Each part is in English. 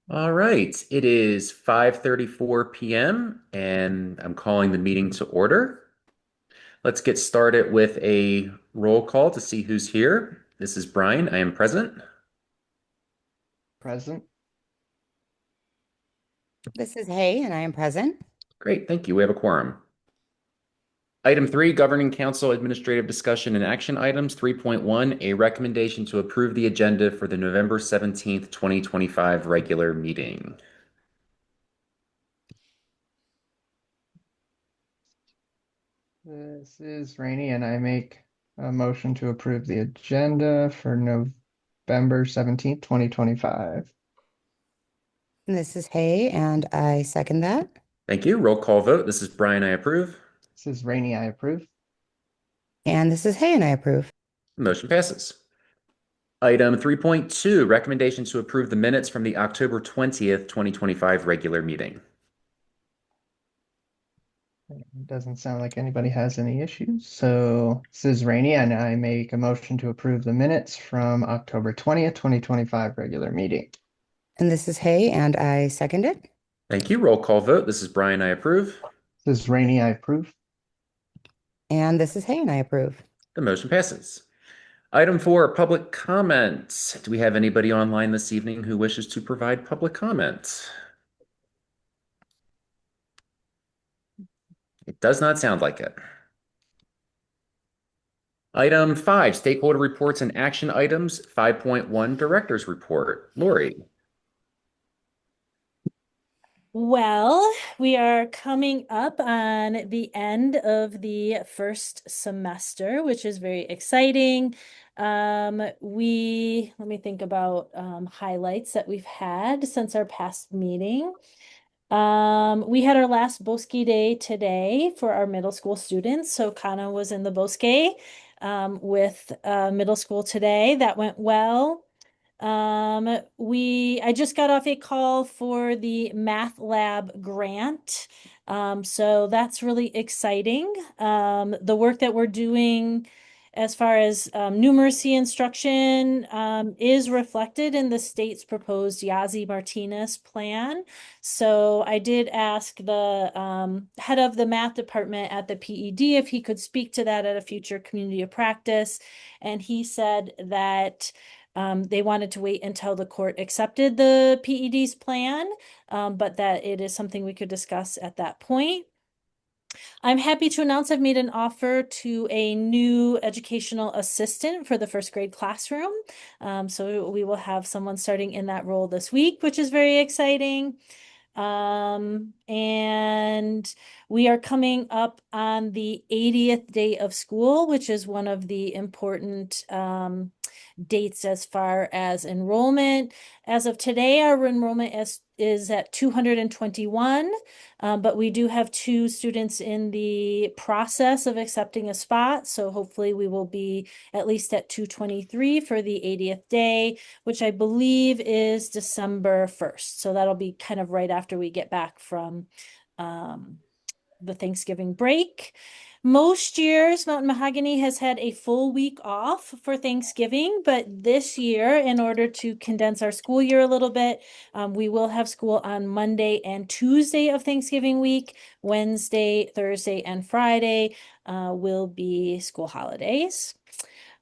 All right, it is 5:34 p.m. and I'm calling the meeting to order. Let's get started with a roll call to see who's here. This is Brian. I am present. Present. This is Hay, and I am present. Great, thank you. We have a quorum. Item 3, Governing Council Administrative Discussion and Action Items. 3.1, a recommendation to approve the agenda for the November 17th, 2025 regular meeting. This is Rainey, and I make a motion to approve the agenda for November 17th, 2025. And this is Hay, and I second that. Thank you. Roll call vote. This is Brian. I approve. This is Rainey, I approve. And this is Hay, and I approve. Motion passes. Item 3.2, recommendation to approve the minutes from the October 20th, 2025 regular meeting. It doesn't sound like anybody has any issues. So this is Rainey, and I make a motion to approve the minutes from October 20th, 2025 regular meeting. And this is Hay, and I second it. Thank you. Roll call vote. This is Brian. I approve. This is Rainey, I approve. And this is Hay, and I approve. The motion passes. Item 4, public comments. Do we have anybody online this evening who wishes to provide public comment? It does not sound like it. Item 5, stakeholder reports and action items. 5.1, director's report. Lori. Well, we are coming up on the end of the first semester, which is very exciting. Let me think about highlights that we've had since our past meeting. We had our last Bosque Day today for our middle school students. So Kana was in the Bosque with middle school today. That went well. I just got off a call for the math lab grant. So that's really exciting. The work that we're doing as far as numeracy instruction is reflected in the state's proposed Yazzie Martinez plan. So I did ask the head of the math department at the PED if he could speak to that at a future community of practice. And he said that they wanted to wait until the court accepted the PED's plan, but that it is something we could discuss at that point. I'm happy to announce I've made an offer to a new educational assistant for the first grade classroom. So we will have someone starting in that role this week, which is very exciting. And we are coming up on the 80th day of school, which is one of the important dates as far as enrollment. As of today, our enrollment is at 221, but we do have 2 students in the process of accepting a spot. So hopefully we will be at least at 223 for the 80th day, which I believe is December 1st. So that'll be kind of right after we get back from the Thanksgiving break. Most years, Mountain Mahogany has had a full week off for Thanksgiving, but this year, in order to condense our school year a little bit, we will have school on Monday and Tuesday of Thanksgiving week. Wednesday, Thursday, and Friday will be school holidays.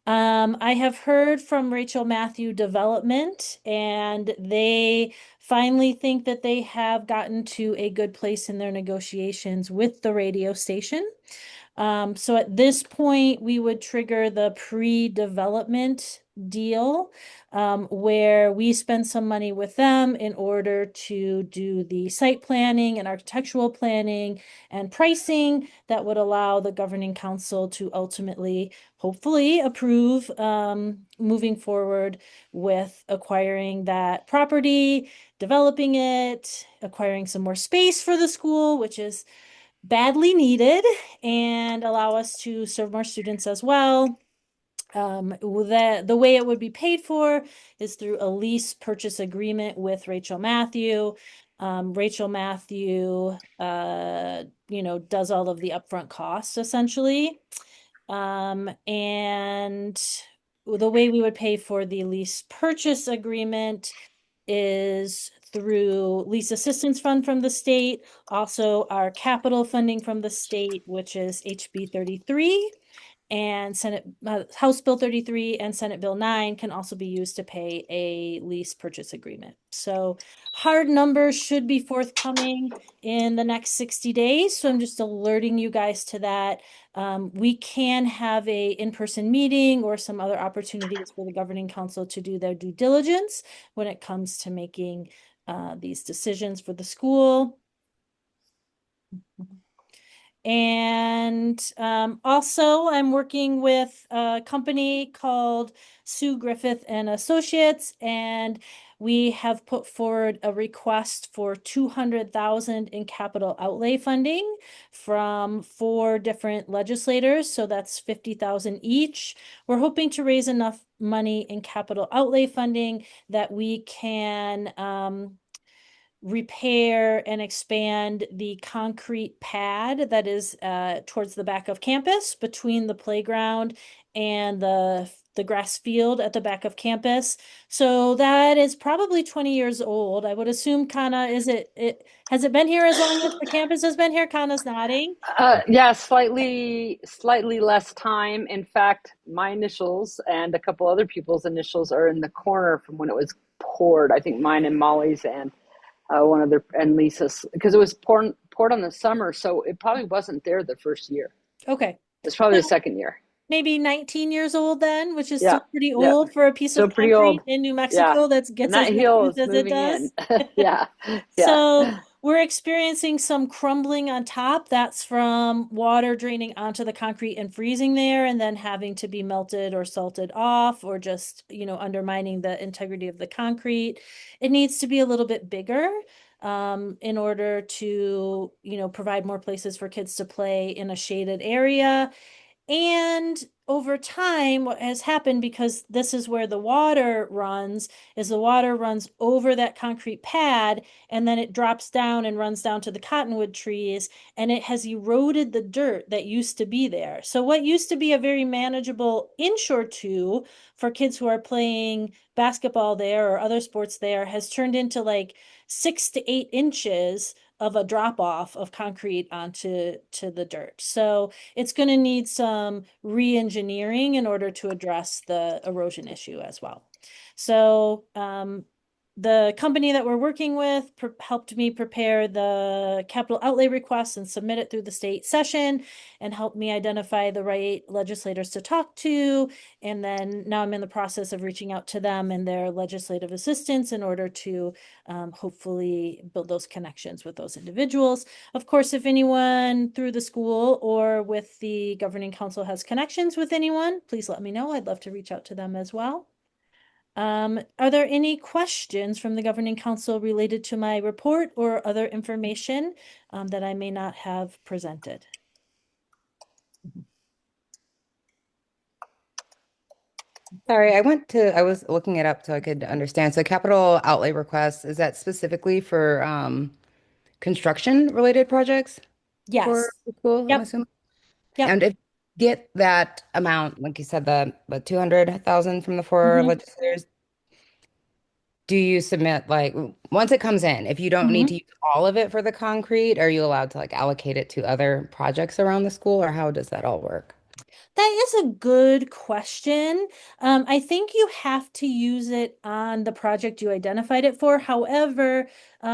I have heard from Rachel Matthew Development, and they finally think that they have gotten to a good place in their negotiations with the radio station. So at this point, we would trigger the pre-development deal, where we spend some money with them in order to do the site planning and architectural planning and pricing that would allow the governing council to ultimately, hopefully, approve moving forward with acquiring that property, developing it, acquiring some more space for the school, which is badly needed, and allow us to serve more students as well. The way it would be paid for is through a lease purchase agreement with Rachel Matthew. Rachel Matthew, does all of the upfront costs essentially. And the way we would pay for the lease purchase agreement is through lease assistance fund from the state, also our capital funding from the state, which is HB 33 and House Bill 33 and Senate Bill 9 can also be used to pay a lease purchase agreement. So hard numbers should be forthcoming in the next 60 days. So I'm just alerting you guys to that. We can have a in-person meeting or some other opportunities for the governing council to do their due diligence when it comes to making these decisions for the school. And also, I'm working with a company called Sue Griffith and Associates, and we have put forward a request for 200,000 in capital outlay funding from 4 different legislators. So that's 50,000 each. We're hoping to raise enough money in capital outlay funding that we can repair and expand the concrete pad that is towards the back of campus between the playground and the grass field at the back of campus. So that is probably 20 years old. I would assume, Kana, has it been here as long as the campus has been here? Kana's nodding. Yeah, slightly less time. In fact, my initials and a couple other people's initials are in the corner from when it was poured. I think mine and Molly's and one of their and Lisa's, because it was poured on the summer, so it probably wasn't there the first year. Okay. It's probably the So second year. maybe 19 years old then, which is Yeah, still pretty yeah, old for a piece still of pretty concrete old. in New Yeah, Mexico that and gets as that much hill use is as it moving in. does. Yeah, yeah. So we're experiencing some crumbling on top. That's from water draining onto the concrete and freezing there and then having to be melted or salted off or just, undermining the integrity of the concrete. It needs to be a little bit bigger in order to, provide more places for kids to play in a shaded area. And over time, what has happened, because this is where the water runs, is the water runs over that concrete pad and then it drops down and runs down to the cottonwood trees and it has eroded the dirt that used to be there. So what used to be a very manageable inch or two for kids who are playing basketball there or other sports there has turned into like 6 to 8 inches of a drop off of concrete onto the dirt. So it's going to need some re-engineering in order to address the erosion issue as well. So the company that we're working with helped me prepare the capital outlay request and submit it through the state session and helped me identify the right legislators to talk to. And then now I'm in the process of reaching out to them and their legislative assistants in order to hopefully build those connections with those individuals. Of course, if anyone through the school or with the governing council has connections with anyone, please let me know. I'd love to reach out to them as well. Are there any questions from the governing council related to my report or other information that I may not have presented? Sorry, I was looking it up so I could understand. So capital outlay requests, is that specifically for construction related projects for Yes. the school, I'm Yep. assuming? Yep. And if get that amount, like you said, the 200,000 from the 4 Mhm. legislators, do you submit like once it comes in, if you don't need Mhm. to use all of it for the concrete, are you allowed to like allocate it to other projects around the school, or how does that all work? That is a good question. I think you have to use it on the project you identified it for. However,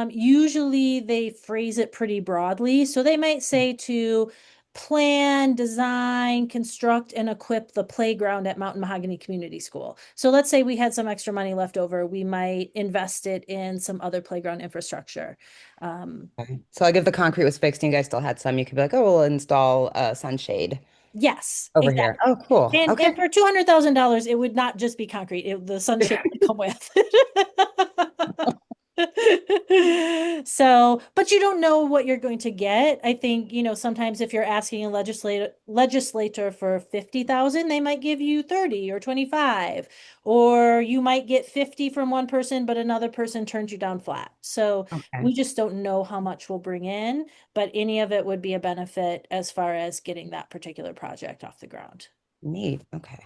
usually they phrase it pretty broadly. So they might say to plan, design, construct, and equip the playground at Mountain Mahogany Community School. So let's say we had some extra money left over. We might invest it in some other playground infrastructure. Okay. So like if the concrete was fixed and you guys still had some, you could be like, oh, we'll install a sunshade Yes, over here. exactly. Oh, cool. And Okay. for $200,000, it would not just be concrete. The sunshade would come with. So, but you don't know what you're going to get. I think, sometimes if you're asking a legislator for 50,000, they might give you 30 or 25, or you might get 50 from one person, but another person turns you down flat. So Okay. we just don't know how much we'll bring in, but any of it would be a benefit as far as getting that particular project off the ground. Neat. Okay.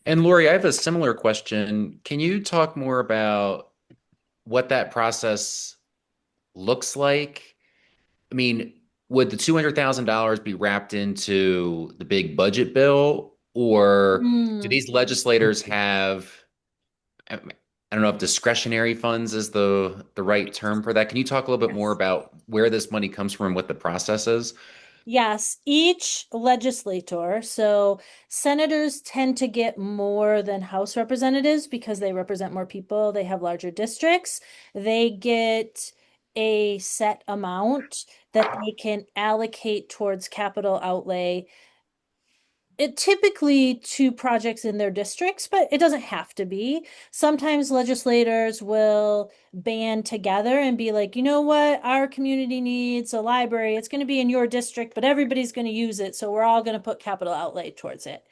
And Lori, I have a similar question. Can you talk more about what that process looks like? I mean, would the $200,000 be wrapped into the big budget bill, or do Hmm. these legislators have, I don't know if discretionary funds is the right term for that. Can you talk a little bit more Yes. about where this money comes from and what the process is? Yes, each legislator, so senators tend to get more than House representatives because they represent more people, they have larger districts. They get a set amount that they can allocate towards capital outlay, it typically to projects in their districts, but it doesn't have to be. Sometimes legislators will band together and be like, you know what, our community needs a library. It's going to be in your district, but everybody's going to use it. So we're all going to put capital outlay towards it.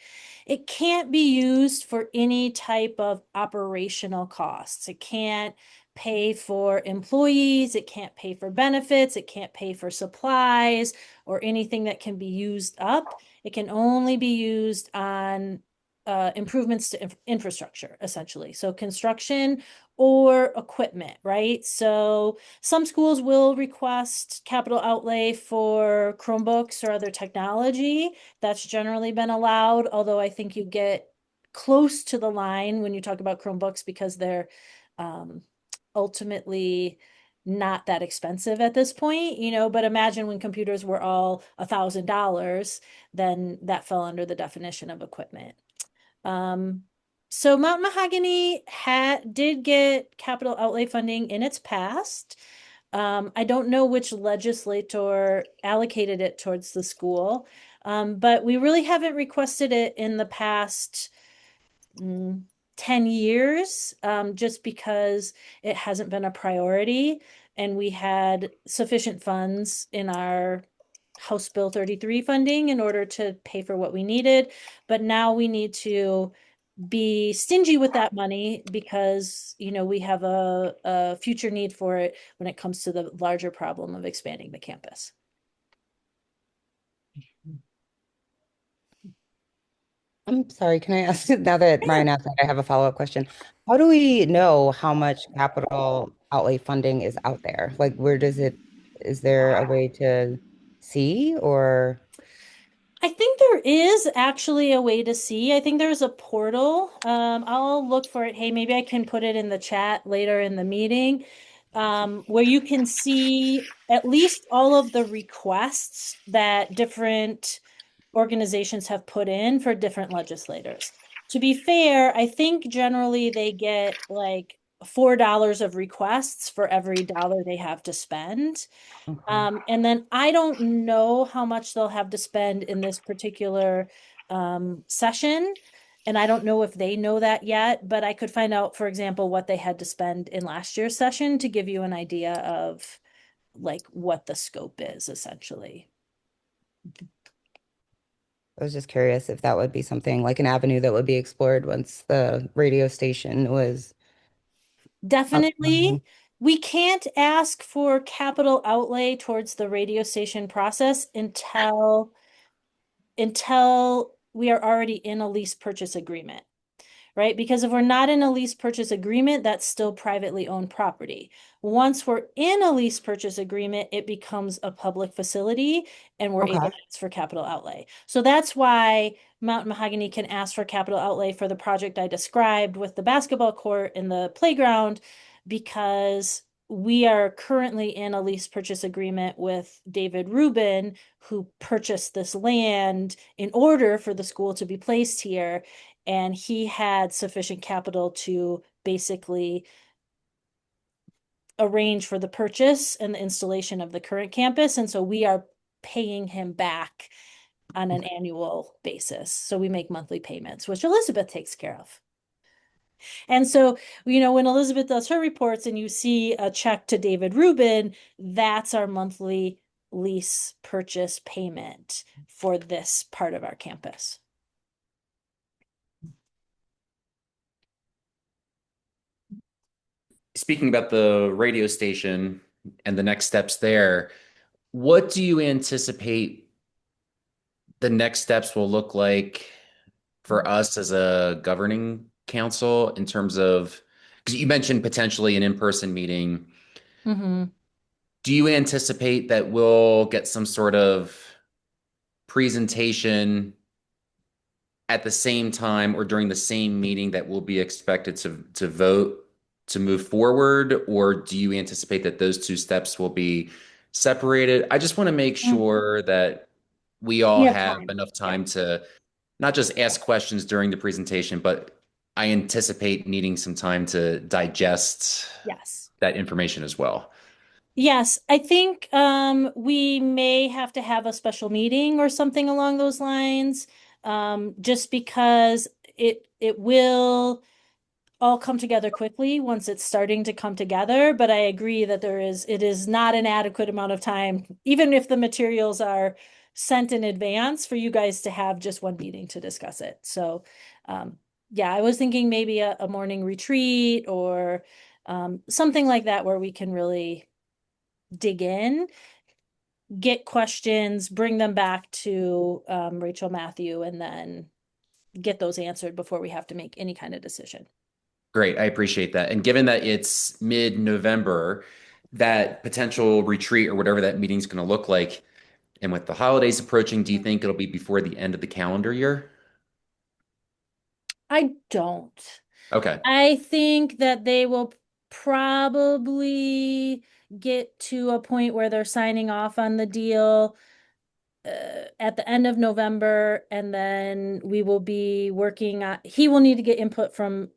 It can't be used for any type of operational costs. It can't pay for employees. It can't pay for benefits. It can't pay for supplies or anything that can be used up. It can only be used on improvements to infrastructure, essentially. So construction or equipment, right? So some schools will request capital outlay for Chromebooks or other technology. That's generally been allowed, although I think you get close to the line when you talk about Chromebooks because they're um, ultimately not that expensive at this point, but imagine when computers were all $1,000, then that fell under the definition of equipment. Um, so Mount Mahogany did get capital outlay funding in its past. I don't know which legislator allocated it towards the school, but we really haven't requested it in the past 10 years, just because it hasn't been a priority. And we had sufficient funds in our House Bill 33 funding in order to pay for what we needed. But now we need to be stingy with that money because, we have a future need for it when it comes to the larger problem of expanding the campus. I'm sorry, can I ask, now that Ryan asked that, I have a follow-up question. How do we know how much capital outlay funding is out there? Like, is there a way to see or? I think there is actually a way to see. I think there's a portal. I'll look for it. Hey, maybe I can put it in the chat later in the meeting, where you can see at least all of the requests that different organizations have put in for different legislators. To be fair, I think generally they get like $4 of requests for every dollar they have to spend. Okay. And then I don't know how much they'll have to spend in this particular session. And I don't know if they know that yet, but I could find out, for example, what they had to spend in last year's session to give you an idea of like what the scope is essentially. I was just curious if that would be something like an avenue that would be explored once the radio station was up and Definitely. running. We can't ask for capital outlay towards the radio station process until we are already in a lease purchase agreement, right? Because if we're not in a lease purchase agreement, that's still privately owned property. Once we're in a lease purchase agreement, it becomes a public facility and we're able Okay. to ask for capital outlay. So that's why Mountain Mahogany can ask for capital outlay for the project I described with the basketball court and the playground, because we are currently in a lease purchase agreement with David Rubin, who purchased this land in order for the school to be placed here. And he had sufficient capital to basically arrange for the purchase and the installation of the current campus. And so we are paying him back on an annual basis. So we make monthly payments, which Elizabeth takes care of. And so, when Elizabeth does her reports and you see a check to David Rubin, that's our monthly lease purchase payment for this part of our campus. Speaking about the radio station and the next steps there, what do you anticipate the next steps will look like for us as a governing council in terms of because you mentioned potentially an in-person meeting. Mm-hmm. Do you anticipate that we'll get some sort of presentation at the same time or during the same meeting that we'll be expected to vote to move forward? Or do you anticipate that those two steps will be separated? I just want to make sure that we all We have have time. enough Yeah. time to not just ask questions during the presentation, but I anticipate needing some time to digest Yes. that information as well. Yes, I think we may have to have a special meeting or something along those lines, just because it will all come together quickly once it's starting to come together. But I agree that it is not an adequate amount of time, even if the materials are sent in advance, for you guys to have just one meeting to discuss it. So, yeah, I was thinking maybe a morning retreat or something like that where we can really dig in, get questions, bring them back to Rachel Matthew, and then get those answered before we have to make any kind of decision. Great. I appreciate that. And given that it's mid-November, that potential retreat or whatever that meeting's going to look like, and with the holidays approaching, do you think it'll be before the end of the calendar year? I don't. Okay. I think that they will probably get to a point where they're signing off on the deal at the end of November, and then we will be working on, he will need to get input from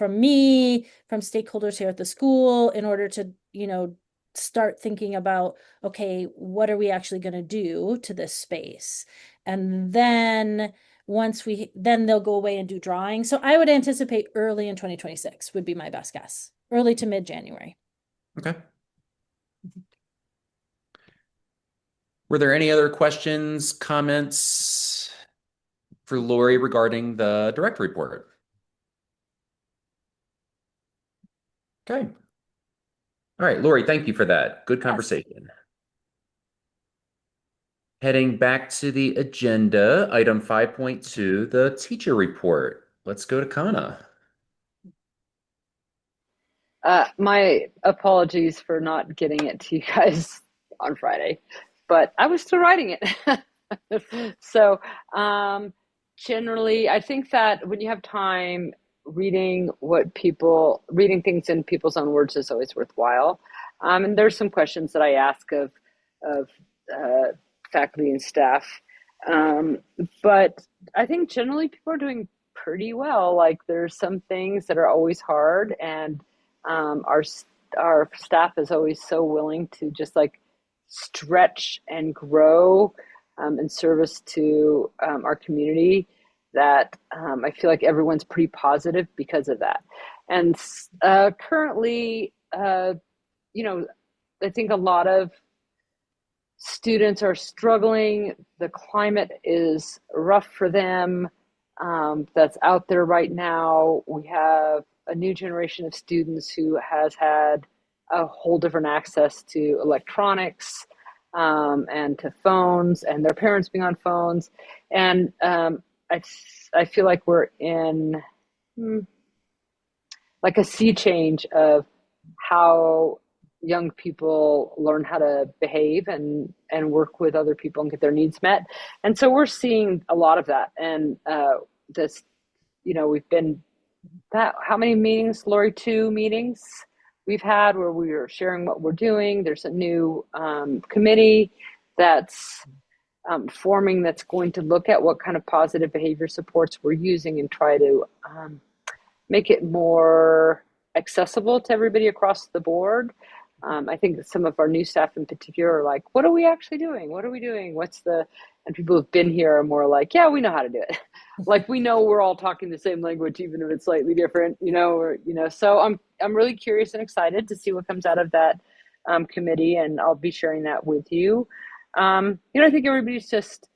me, from stakeholders here at the school in order to, start thinking about, okay, what are we actually going to do to this space? And then then they'll go away and do drawings. So I would anticipate early in 2026 would be my best guess. Early to mid-January. Okay. Were there any other questions, comments for Lori regarding the direct report? Okay. All right, Lori, thank you for that. Good Yes. conversation. Heading back to the agenda, item 5.2, the teacher report. Let's go to Kana. My apologies for not getting it to you guys on Friday, but I was still writing it. So, generally, I think that when you have time, reading things in people's own words is always worthwhile. And there's some questions that I ask of faculty and staff. Um, but I think generally people are doing pretty well. Like there's some things that are always hard, and um, our our staff is always so willing to just like stretch and grow in service to our community that I feel like everyone's pretty positive because of that. And currently, I think a lot of students are struggling. The climate is rough for them. That's out there right now. We have a new generation of students who has had a whole different access to electronics and to phones, and their parents being on phones. And I, I feel like we're in like a sea change of how young people learn how to behave and work with other people and get their needs met. And so we're seeing a lot of that. And this, we've been that how many meetings, Lori? 2 meetings we've had where we are sharing what we're doing. There's a new committee that's forming that's going to look at what kind of positive behavior supports we're using and try to make it more accessible to everybody across the board. I think that some of our new staff in particular are like, what are we actually doing? What are we doing? And people who've been here are more like, yeah, we know how to do it. Like we know we're all talking the same language, even if it's slightly different, so I'm really curious and excited to see what comes out of that committee, and I'll be sharing that with you. I think everybody's just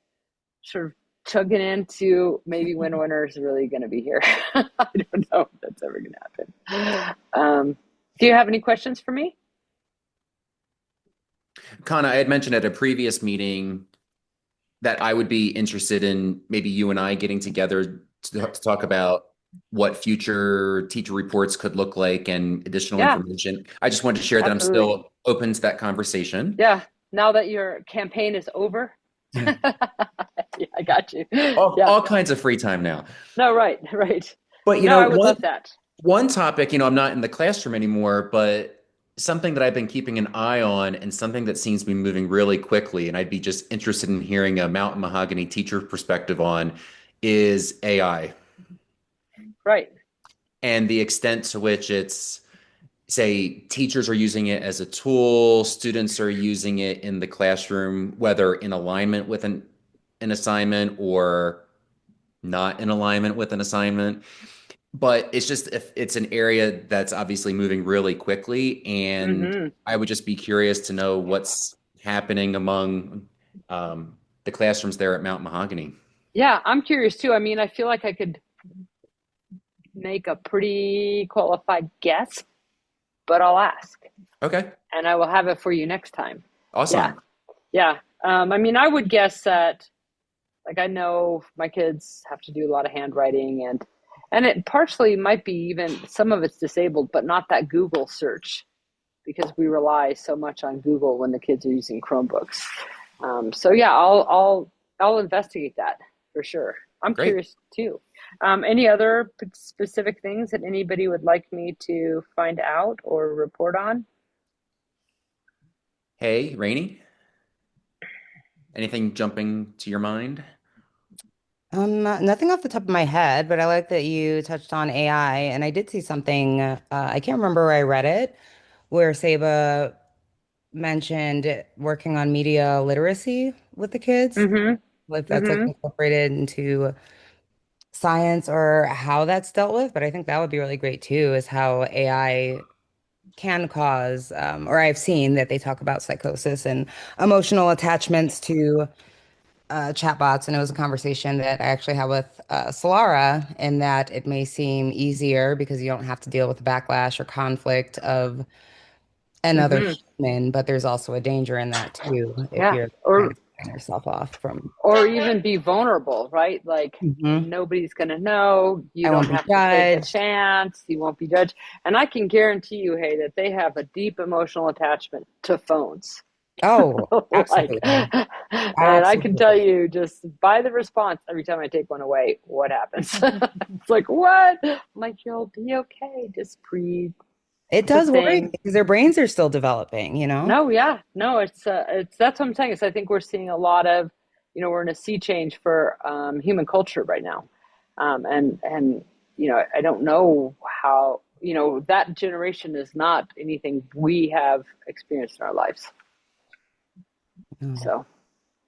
sort of chugging into maybe when winter is really going to be here. I don't know if that's ever going to happen. Do you have any questions for me? Kana, I had mentioned at a previous meeting that I would be interested in maybe you and I getting together to talk about what future teacher reports could look like and additional Yeah, information. I just wanted to share that I'm absolutely. still open to that conversation. Yeah. Now that your campaign is over. Yeah. Yeah, I got you. All, Yeah. all kinds of free time now. No, right, right. But No, I would one love that. topic, I'm not in the classroom anymore, but something that I've been keeping an eye on and something that seems to be moving really quickly, and I'd be just interested in hearing a Mountain Mahogany teacher perspective on is AI Right. and the extent to which it's, say, teachers are using it as a tool, students are using it in the classroom, whether in alignment with an assignment or not in alignment with an assignment. But it's just if it's an area that's obviously moving really quickly, and Mm-hmm. I would just be curious to know what's happening among the classrooms there at Mount Mahogany. Yeah, I'm curious too. I mean, I feel like I could make a pretty qualified guess, but I'll ask Okay, and I will have it for you next time. Yeah. awesome. Yeah. I mean, I would guess that, like, I know my kids have to do a lot of handwriting, and it partially might be even some of it's disabled, but not that Google search because we rely so much on Google when the kids are using Chromebooks. So yeah, I'll investigate that for sure. I'm Great. curious too. Any other specific things that anybody would like me to find out or report on? Hey, Rainey, anything jumping to your mind? Nothing off the top of my head, but I like that you touched on AI, and I did see something, I can't remember where I read it, where Saba mentioned working on media literacy with the kids, Mm-hmm. if that's like Mm-hmm. incorporated into science or how that's dealt with. But I think that would be really great too, is how AI can cause, or I've seen that they talk about psychosis and emotional attachments to chatbots. And it was a conversation that I actually had with Solara, in that it may seem easier because you don't have to deal with the backlash or conflict of another Mm-hmm. human, but there's also a danger in that too if Yeah. you're kind Or of cutting yourself off from. even be vulnerable, right? Like Mhm. nobody's going to know. You I don't won't be have to take a judged. chance. You won't be judged. And I can guarantee you, hey, that they have a deep emotional attachment to phones. Oh, Like, absolutely. and I can tell Absolutely. you just by the response every time I take one away, what happens? It's like, what? I'm like, you'll be okay. Just breathe. It It's a does worry thing. because their brains are still developing, you know? No, yeah, no, it's that's what I'm saying. Is I think we're seeing a lot of, we're in a sea change for human culture right now, and I don't know how that generation is not anything we have experienced in our lives. Oh. So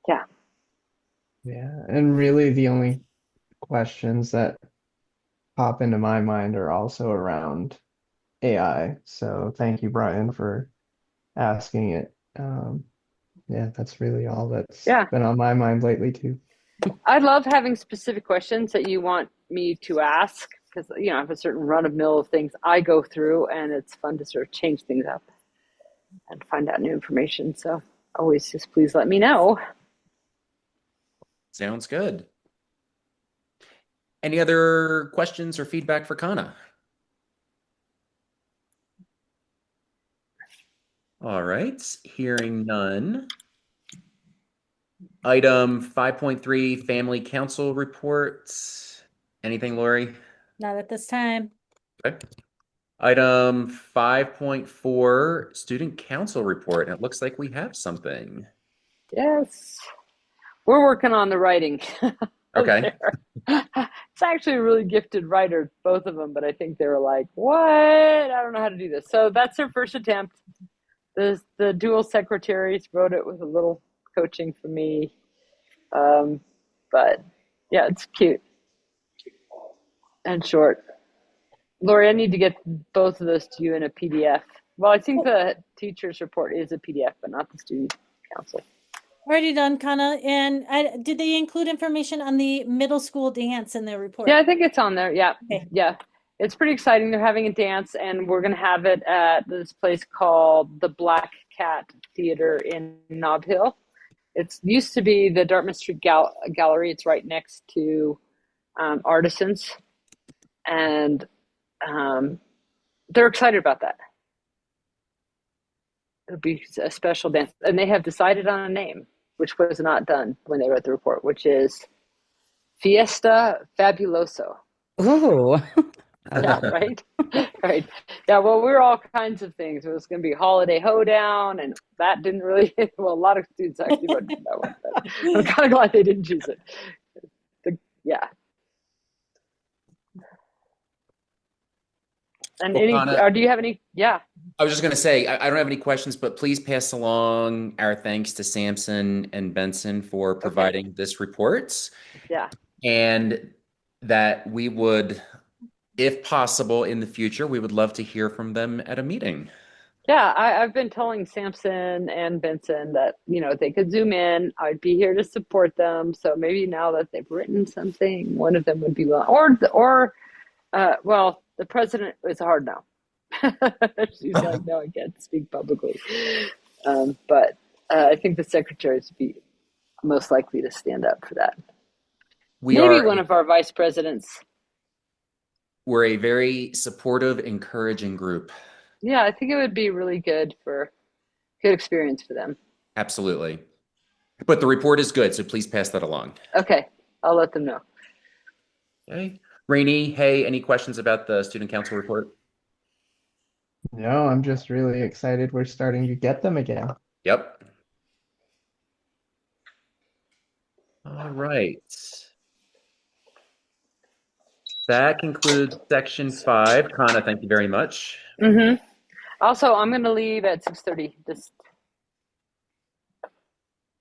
yeah, Yeah, and really the only questions that pop into my mind are also around AI. So thank you, Brian, for asking it. Yeah, that's really all that's yeah, been on my mind lately too. I love having specific questions that you want me to ask because I have a certain run of mill of things I go through, and it's fun to sort of change things up and find out new information. So always just please let me know. Sounds good. Any other questions or feedback for Kana? All right, hearing none. Item 5.3, Family Council Reports. Anything, Lori? Not at this time. Okay. Item 5.4, Student Council Report. And it looks like we have something. Yes. We're working on the writing Okay. there. It's actually a really gifted writer, both of them, but I think they were like, what? I don't know how to do this. So that's their first attempt. The dual secretaries wrote it with a little coaching from me. But yeah, it's cute and short. Lori, I need to get both of those to you in a PDF. Well, I think the teacher's report is a PDF, but not the student council. Already done, Kana. And did they include information on the middle school dance in their report? Yeah, I think it's on there. Yeah. Okay. Yeah. It's pretty exciting. They're having a dance, and we're going to have it at this place called the Black Cat Theater in Nob Hill. It used to be the Dartmouth Street Gallery. It's right next to Artisans. And they're excited about that. It'll be a special dance. And they have decided on a name, which was not done when they wrote the report, which is Fiesta Fabuloso. Ooh, I love Yeah, that. right? Right. Yeah, well, we were all kinds of things. It was going to be Holiday Hoedown, and that didn't really, well, a lot of students actually voted for that one, but I'm kind of glad they didn't choose it. Yeah. And Well, any, Kana, or do you have any? Yeah. I was just going to say, I don't have any questions, but please pass along our thanks to Sampson and Benson for Okay. providing this report, Yeah. and that we would, if possible in the future, we would love to hear from them at a meeting. Yeah, I've been telling Samson and Benson that, they could zoom in. I'd be here to support them. So maybe now that they've written something, one of them would be willing. Well, the president is a hard no. She's like, no, I can't speak publicly. But I think the secretaries would be most likely to stand up for that. We Maybe are one of our vice presidents. we're a very supportive, encouraging group. Yeah, I think it would be really good experience for them. Absolutely. But the report is good, so please pass that along. Okay, I'll let them know. Okay. Rainey, hey, any questions about the student council report? No, I'm just really excited we're starting to get them again. Yep. All right. That concludes section 5. Kana, thank you very much. Mm-hmm. Also, I'm going to leave at 6:30, just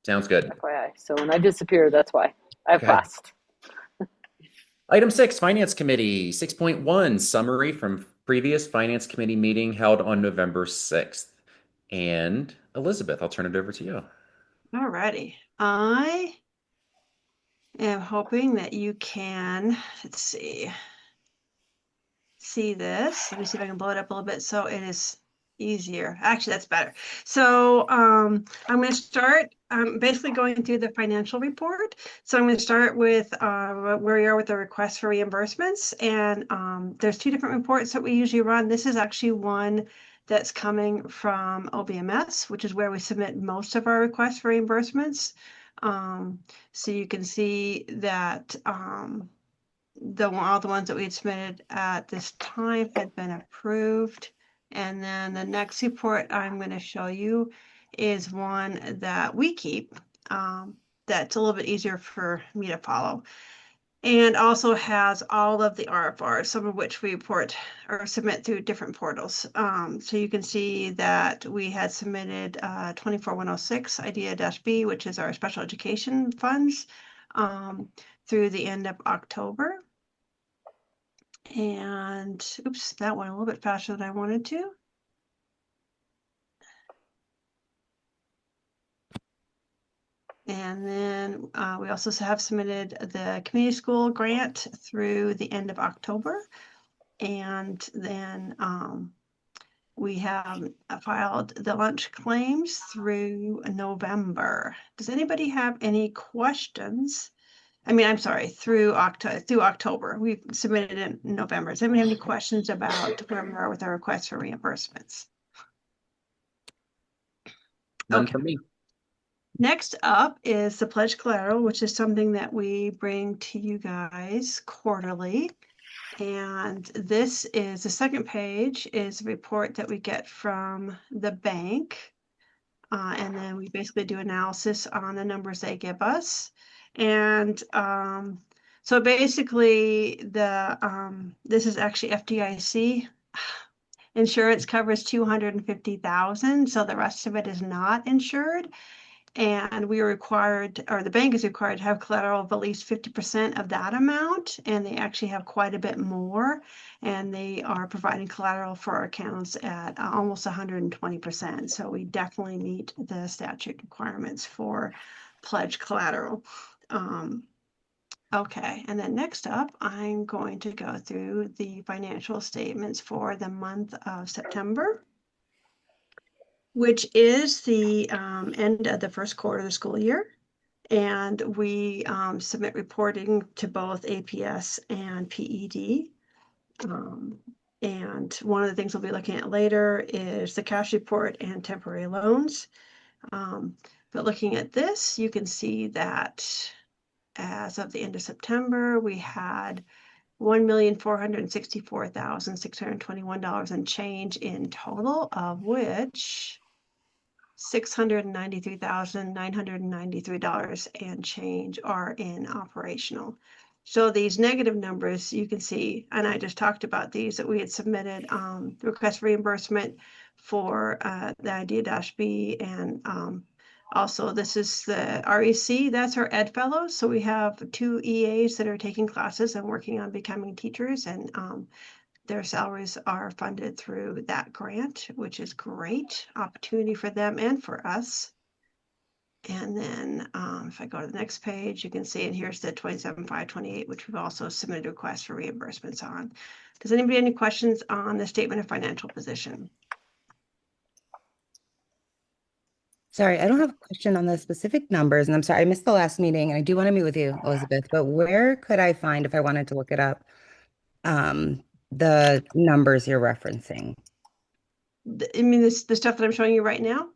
Sounds good. FYI. So when I disappear, that's why. I have Okay. class. Item 6, Finance Committee. 6.1, summary from previous Finance Committee meeting held on November 6th. And Elizabeth, I'll turn it over to you. Alrighty. I am hoping that you can, let's see this. Let me see if I can blow it up a little bit so it is easier. Actually, that's better. So I'm going to start basically going through the financial report. So I'm going to start with where we are with the request for reimbursements. And there's 2 different reports that we usually run. This is actually one that's coming from OBMS, which is where we submit most of our requests for reimbursements. So you can see that all the ones that we had submitted at this time had been approved. And then the next report I'm going to show you is one that we keep, that's a little bit easier for me to follow, and also has all of the RFRs, some of which we report or submit through different portals. So you can see that we had submitted 24106 IDEA-B, which is our special education funds, through the end of October. And oops, that went a little bit faster than I wanted to. And then we also have submitted the community school grant through the end of October. And then we have filed the lunch claims through November. Does anybody have any questions? I'm sorry, through October. We submitted in November. Does anybody have any questions about where we are with our requests for reimbursements? None Okay. from me. Next up is the pledge collateral, which is something that we bring to you guys quarterly. And this is the second page is a report that we get from the bank. And then we basically do analysis on the numbers they give us. And so basically this is actually FDIC. Insurance covers 250,000, so the rest of it is not insured. And we are required, or the bank is required to have collateral of at least 50% of that amount. And they actually have quite a bit more. And they are providing collateral for our accounts at almost 120%. So we definitely meet the statute requirements for pledge collateral. Okay, and then next up, I'm going to go through the financial statements for the month of September, which is the end of the first quarter of the school year. And we submit reporting to both APS and PED. And one of the things we'll be looking at later is the cash report and temporary loans. But looking at this, you can see that as of the end of September, we had $1,464,621 and change in total, of which $693,993 and change are in operational. So these negative numbers you can see, and I just talked about these, that we had submitted request reimbursement for the Idea-B, and also this is the REC, that's our Ed Fellows. So we have 2 EAs that are taking classes and working on becoming teachers, and their salaries are funded through that grant, which is great opportunity for them and for us. And then if I go to the next page, you can see, and here's the 27,528, which we've also submitted requests for reimbursements on. Does anybody have any questions on the statement of financial position? Sorry, I don't have a question on the specific numbers, and I'm sorry, I missed the last meeting, and I do want to meet with you, Elizabeth, but where could I find, if I wanted to look it up, the numbers you're referencing? I mean, the stuff that I'm showing you right now?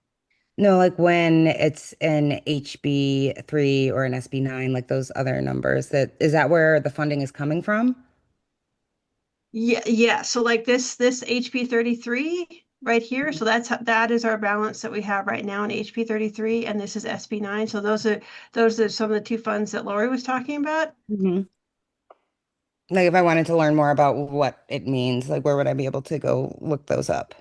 No, like when it's an HB3 or an SB9, like those other numbers, is that where the funding is coming from? Yeah. So like this HP 33 right here. So that is our balance that we have right now in HP 33, and this is SB9. So those are some of the 2 funds that Lori was talking about. Mhm. Like if I wanted to learn more about what it means, like where would I be able to go look those up?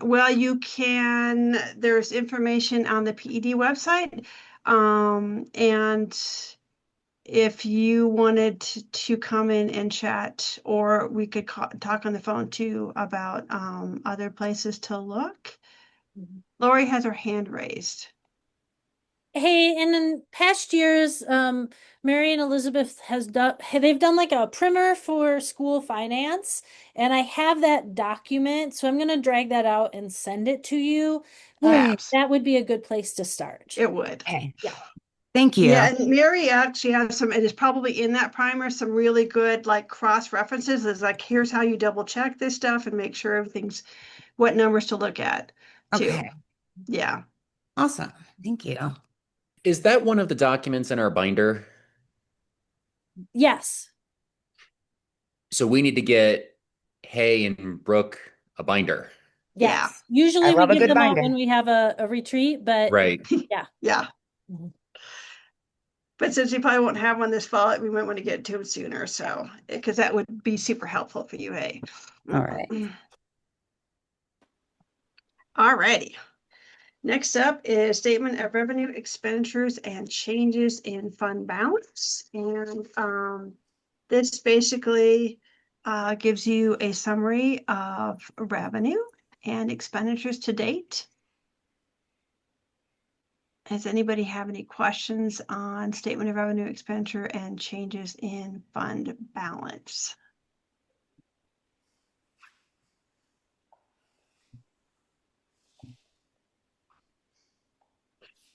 Well, you can, there's information on the PED website. And if you wanted to come in and chat, or we could talk on the phone too about other places to look. Lori has her hand raised. Hey, and in past years, Mary and Elizabeth they've done like a primer for school finance, and I have that document, so I'm gonna drag that out and send it to you. Yay. That would be a good place to start. It would. Okay. Yeah. Thank you. Yeah, and Mary actually has some, it is probably in that primer, some really good like cross references. It's like, here's how you double check this stuff and make sure everything's what numbers to look at too. Okay. Yeah. Awesome. Thank you. Is that one of the documents in our binder? Yes. So we need to get Hay and Brooke a binder. Yes. Yeah. Usually I we love a give good them out binder. when we have a retreat, but Right. yeah. Yeah. Mhm. But since we probably won't have one this fall, we might want to get it to them sooner. So, because that would be super helpful for you, hey? All right. All righty. Next up is statement of revenue, expenditures, and changes in fund balance. And this basically gives you a summary of revenue and expenditures to date. Does anybody have any questions on statement of revenue, expenditure, and changes in fund balance?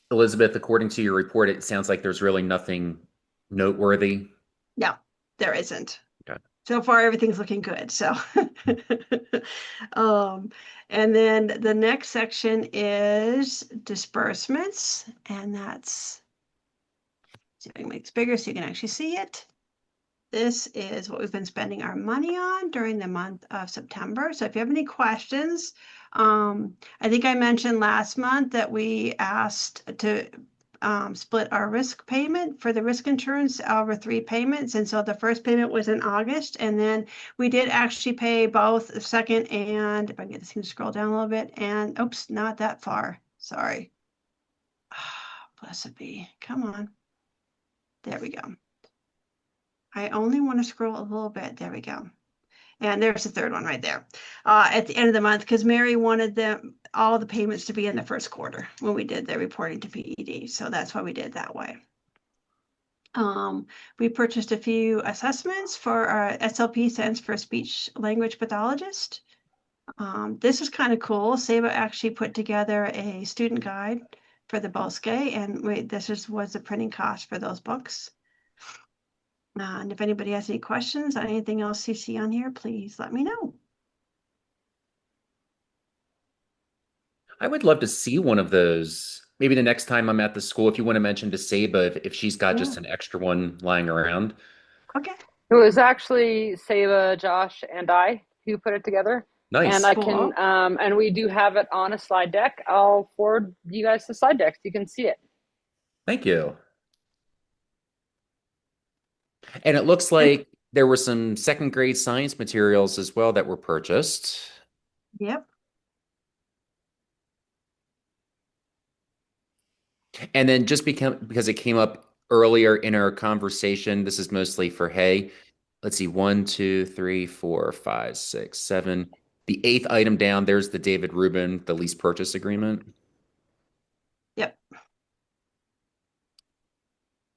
Elizabeth, according to your report, it sounds like there's really nothing noteworthy. No, there isn't. Okay. So far, everything's looking good. So, and then the next section is disbursements, and that's, see if I can make this bigger so you can actually see it. This is what we've been spending our money on during the month of September. So if you have any questions, I think I mentioned last month that we asked to split our risk payment for the risk insurance over 3 payments. And so the first payment was in August, and then we did actually pay both the second and, if I can get this thing to scroll down a little bit, and oops, not that far. Sorry. Blessed be. Come on. There we go. I only want to scroll a little bit. There we go. And there's the third one right there. At the end of the month, because Mary wanted all the payments to be in the first quarter when we did the reporting to PED. So that's why we did that way. We purchased a few assessments for our SLP, stands for speech language pathologist. This was kind of cool. Saba actually put together a student guide for the BOSCE, and this was the printing cost for those books. And if anybody has any questions on anything else you see on here, please let me know. I would love to see one of those. Maybe the next time I'm at the school, if you want to mention to Saba if she's got Yeah. just an extra one lying around. Okay. It was actually Seva, Josh, and I who put it together. And Nice. I can, Cool. and we do have it on a slide deck. I'll forward you guys the slide deck so you can see it. Thank you. And it looks And like there were some second grade science materials as well that were purchased. yep. And then just because it came up earlier in our conversation, this is mostly for Hay. Let's see, one, two, three, four, five, six, seven. The eighth item down, there's the David Rubin, the lease purchase agreement. Yep.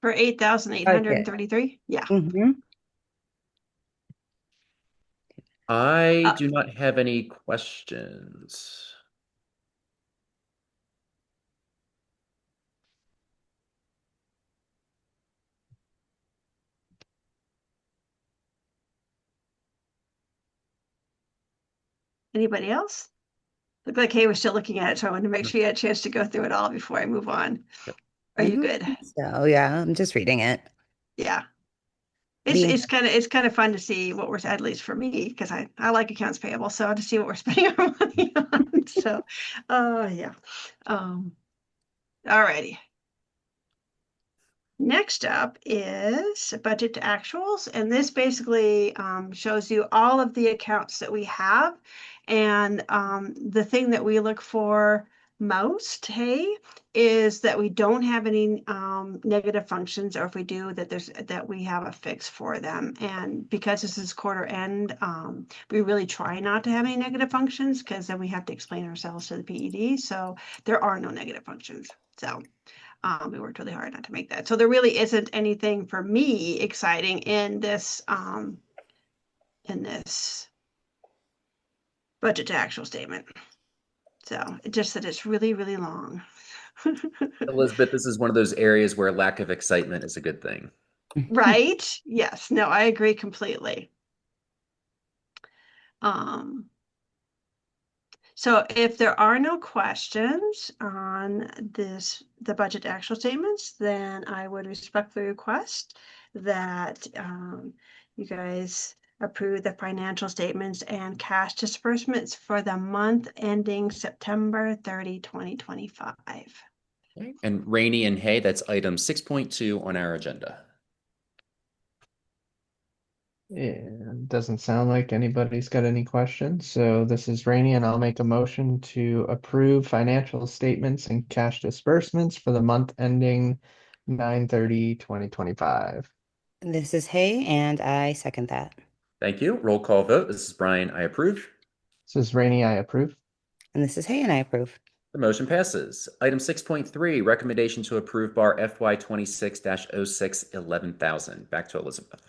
For 8,833. Yeah. Mm-hmm. I do not have any questions. Anybody else? Looked like Kay was still looking at it, so I wanted to make sure you had a chance to go through it all before I move on. Yep. Are I you don't good? think so. Yeah, I'm just reading it. Yeah. The It's kind of fun to see what we're, at least for me, because I like accounts payable, so to see what we're spending our money on. So yeah. All righty. Next up is budget to actuals, and this basically shows you all of the accounts that we have. And the thing that we look for most, hey, is that we don't have any negative functions, or if we do, that we have a fix for them. And because this is quarter end, we really try not to have any negative functions, because then we have to explain ourselves to the PED. So there are no negative functions. So we worked really hard not to make that. So there really isn't anything for me exciting in this budget to actual statement. So it just that it's really, really long. Elizabeth, this is one of those areas where lack of excitement is a good thing. Right? Yes. No, I agree completely. So if there are no questions on the budget to actual statements, then I would respectfully request that you guys approve the financial statements and cash disbursements for the month ending September 30, 2025. Okay. And Rainey and Hay, that's item 6.2 on our agenda. It doesn't sound like anybody's got any questions. So this is Rainey, and I'll make a motion to approve financial statements and cash disbursements for the month ending 9/30/2025. This is Hay, and I second that. Thank you. Roll call vote. This is Brian. I approve. This is Rainey, I approve. And this is Hay, and I approve. The motion passes. Item 6.3, recommendation to approve bar FY 26-06 11,000. Back to Elizabeth.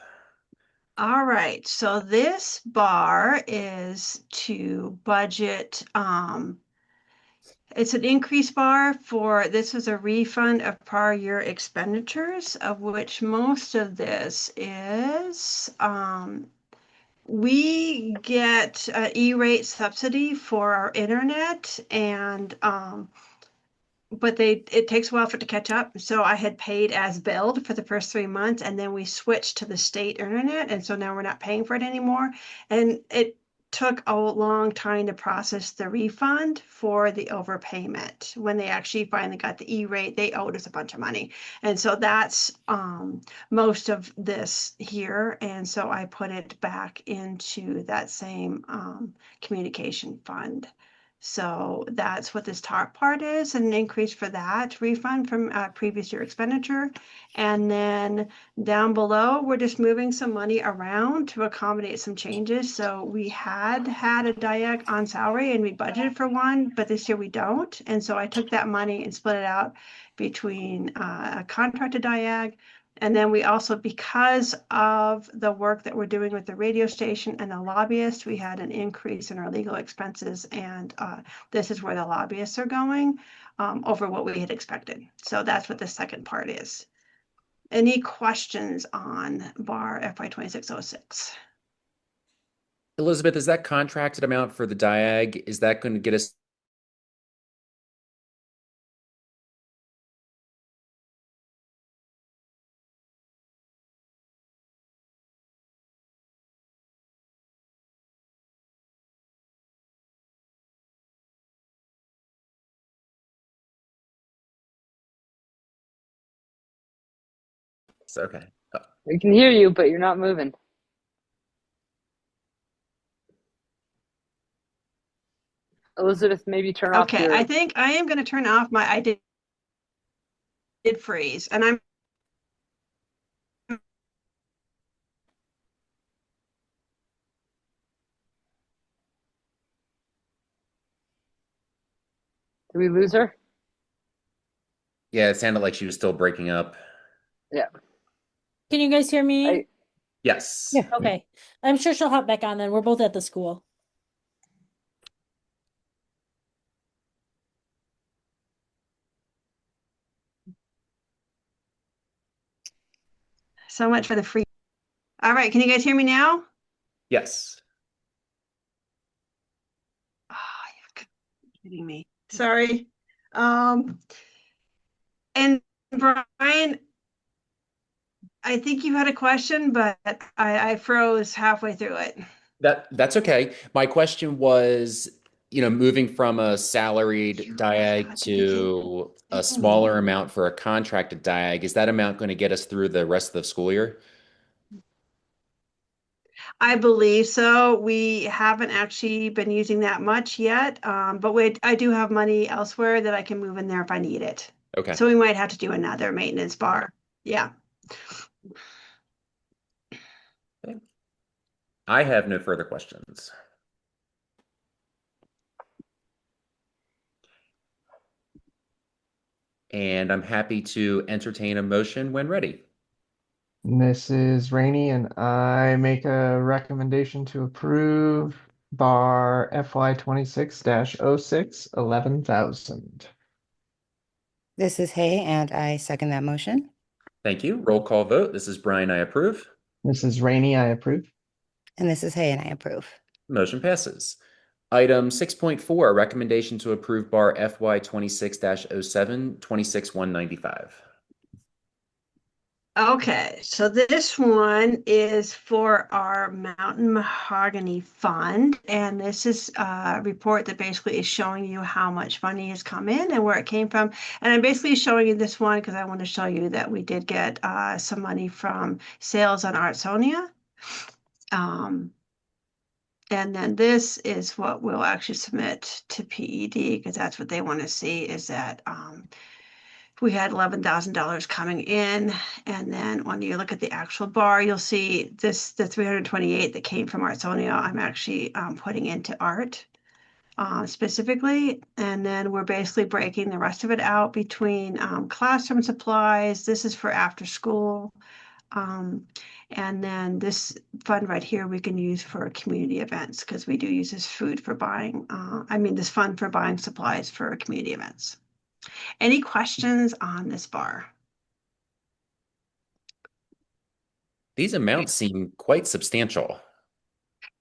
All right, so this bar is to budget, it's an increase bar for, this is a refund of prior year expenditures, of which most of this is, we get E-rate subsidy for our internet, and but it takes a while for it to catch up. So I had paid as billed for the first 3 months, and then we switched to the state internet, and so now we're not paying for it anymore. And it took a long time to process the refund for the overpayment. When they actually finally got the E-rate, they owed us a bunch of money. And so that's most of this here. And so I put it back into that same communication fund. So that's what this top part is, an increase for that refund from previous year expenditure. And then down below, we're just moving some money around to accommodate some changes. So we had a DIAC on salary, and we budgeted for one, but this year we don't. And so I took that money and split it out between a contracted DIAC. And then we also, because of the work that we're doing with the radio station and the lobbyists, we had an increase in our legal expenses. And this is where the lobbyists are going over what we had expected. So that's what the second part is. Any questions on bar FY 2606? Elizabeth, is that contracted amount for the diag? Is that going to get us? Okay. We can hear you, but you're not moving. Elizabeth, maybe turn off Okay, your. I think I am going to turn off my I did freeze, and I'm Did we lose her? Yeah, it sounded like she was still breaking up. Yeah. Can you guys hear me? Yes. Yeah. Okay. I'm sure she'll hop back on then. We're both at the school. so much for the free. All right, can you guys hear me now? Yes. Oh, you're kidding me. Sorry. Um, and Brian, I think you had a question, but I froze halfway through it. That's okay. My question was, moving from a salaried diag to a smaller amount for a contracted diag, is that amount going to get us through the rest of the school year? I believe so. We haven't actually been using that much yet, but I do have money elsewhere that I can move in there if I need it. Okay. So we might have to do another maintenance bar. Yeah. I have no further questions. And I'm happy to entertain a motion when ready. This is Rainey, and I make a recommendation to approve bar FY 26-06, 11,000. This is Hay, and I second that motion. Thank you. Roll call vote. This is Brian. I approve. This is Rainey, I approve. And this is Hay, and I approve. Motion passes. Item 6.4, recommendation to approve bar FY 26-07, 26,195. Okay, so this one is for our Mountain Mahogany Fund, and this is a report that basically is showing you how much money has come in and where it came from. And I'm basically showing you this one because I want to show you that we did get some money from sales on Artsonia. And then this is what we'll actually submit to PED because that's what they want to see is that we had $11,000 coming in. And then when you look at the actual bar, you'll see the 328 that came from Artsonia, I'm actually putting into art specifically. And then we're basically breaking the rest of it out between classroom supplies. This is for after school. And then this fund right here we can use for community events because we do use this food for buying, this fund for buying supplies for community events. Any questions on this bar? These amounts seem quite substantial.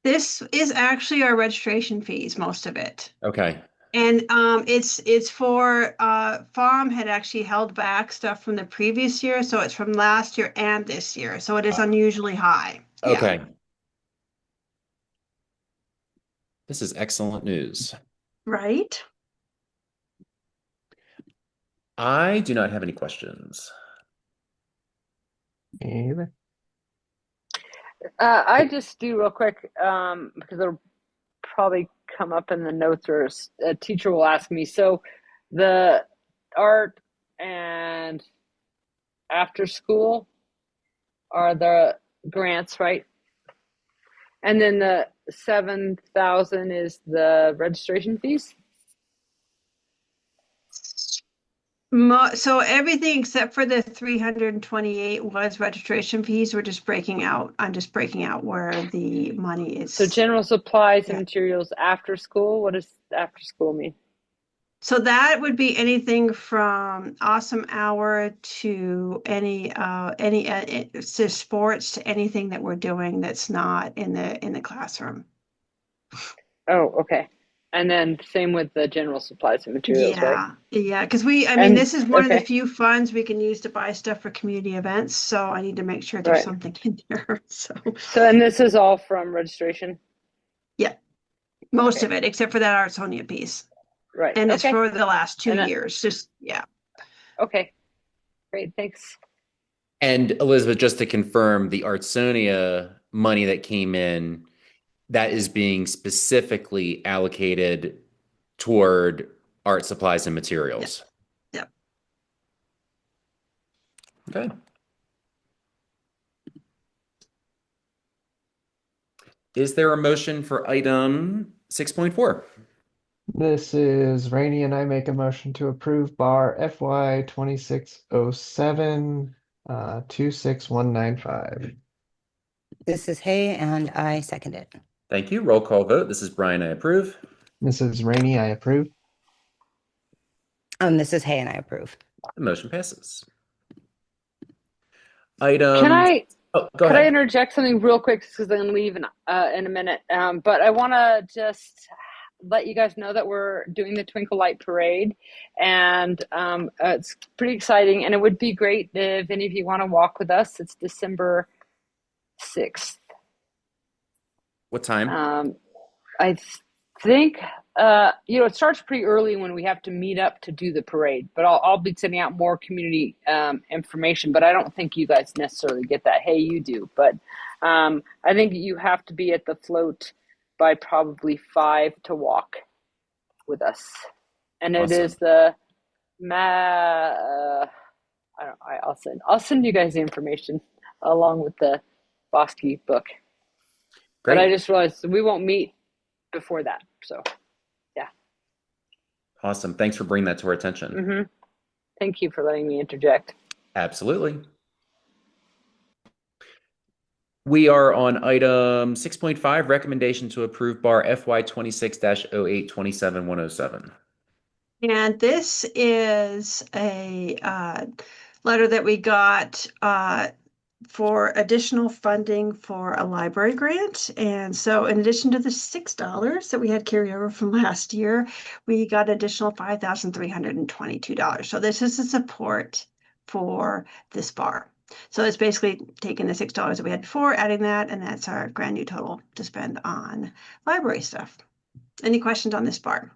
This is actually our registration fees, most of it. Okay. And it's for Farm had actually held back stuff from the previous year, so it's from last year and this year. So it is unusually high. Okay. This is excellent news. Right? I do not have any questions. Either. I just do real quick because it'll probably come up in the notes or a teacher will ask me. So the art and after school are the grants, right? And then the 7,000 is the registration fees. So everything except for the 328 was registration fees. I'm just breaking out where the money is. So general supplies and materials after school. What does after school mean? So that would be anything from awesome hour to any to sports to anything that we're doing that's not in the classroom. Oh, okay. And then same with the general supplies and materials, right? Yeah, because I mean, And this is one of the okay, few funds we can use to buy stuff for community events, so I need to make sure there's right. something in there. So, So, and this is all from registration? yeah, most Okay, of it, except for that Artsonia piece. right. And it's Okay. for the last 2 And years. Just, yeah. okay, great. Thanks. And Elizabeth, just to confirm, the Artsonia money that came in, that is being specifically allocated toward art supplies and Yeah. materials. Yeah. Okay. Is there a motion for item 6.4? This is Rainey and I make a motion to approve bar FY 2607 26195. This is Hay, and I second it. Thank you. Roll call vote. This is Brian. I approve. Mrs. Rainey, I approve. This is Hay, and I approve. The motion passes. Can Item. I Oh, go could I ahead. interject something real quick because I'm gonna leave in a minute. But I want to just let you guys know that we're doing the Twinkle Light Parade, and it's pretty exciting. And it would be great if any of you want to walk with us. It's December 6th. What time? I think it starts pretty early when we have to meet up to do the parade. But I'll be sending out more community information. But I don't think you guys necessarily get that. Hey, you do. But I think you have to be at the float by probably 5 to walk with us. And it Awesome. is the I'll send you guys the information along with the Bosky book. But I Great. just realized we won't meet before that. So, yeah. Awesome. Thanks for bringing that to our attention. Thank you for letting me interject. Absolutely. We are on item 6.5, recommendation to approve bar FY 26-08 27107. And this is a letter that we got for additional funding for a library grant. And so in addition to the $6 that we had carry over from last year, we got additional $5,322. So this is a support for this bar. So it's basically taking the $6 that we had before, adding that, and that's our grand new total to spend on library stuff. Any questions on this bar?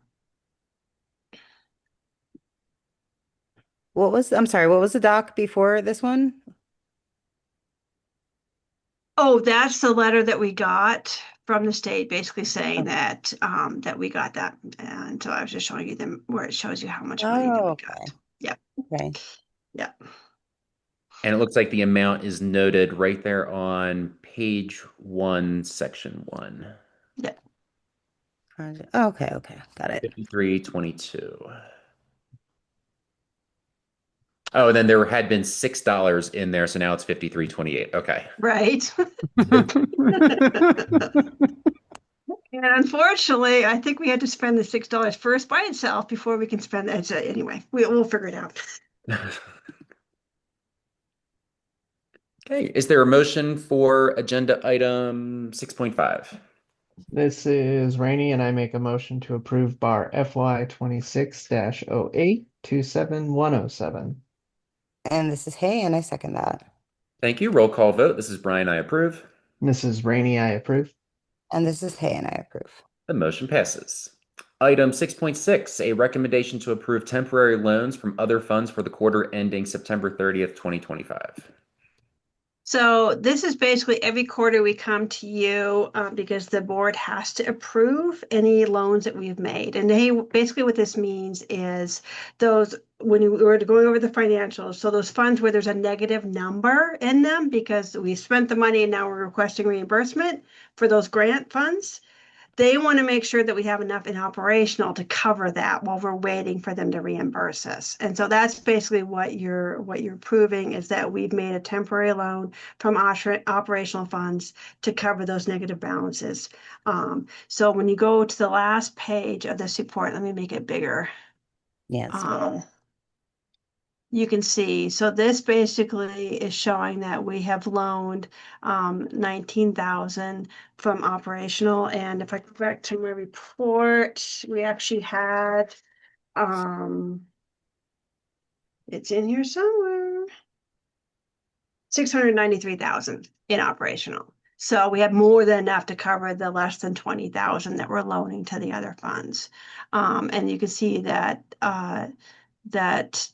I'm sorry, what was the doc before this one? Oh, that's the letter that we got from the state, basically saying Okay. that that we got that. And so I was just showing you them where it shows you how much money that we Oh, got. okay. Yeah, Okay. yeah. And it looks like the amount is noted right there on page 1, section 1. Yeah. Okay, got it. 5322. Oh, and then there had been $6 in there, so now it's 5328. Okay. Right. And unfortunately, I think we had to spend the $6 first by itself before we can spend that. So anyway, we'll figure it out. Okay. Is there a motion for agenda item 6.5? This is Rainey and I make a motion to approve bar FY 26-08 27107. And this is Hay, and I second that. Thank you. Roll call vote. This is Brian. I approve. Mrs. Rainey, I approve. And this is Hay, and I approve. The motion passes. Item 6.6, a recommendation to approve temporary loans from other funds for the quarter ending September 30th, 2025. So this is basically every quarter we come to you because the board has to approve any loans that we've made. And basically what this means is those, when we were going over the financials, so those funds where there's a negative number in them because we spent the money and now we're requesting reimbursement for those grant funds. They want to make sure that we have enough in operational to cover that while we're waiting for them to reimburse us. And so that's basically what you're proving is that we've made a temporary loan from operational funds to cover those negative balances. So when you go to the last page of this report, let me make it bigger. Yes. You can see, so this basically is showing that we have loaned 19,000 from operational. And if I go back to my report, we actually had, it's in here somewhere, 693,000 in operational. So we have more than enough to cover the less than 20,000 that we're loaning to the other funds. And you can see that that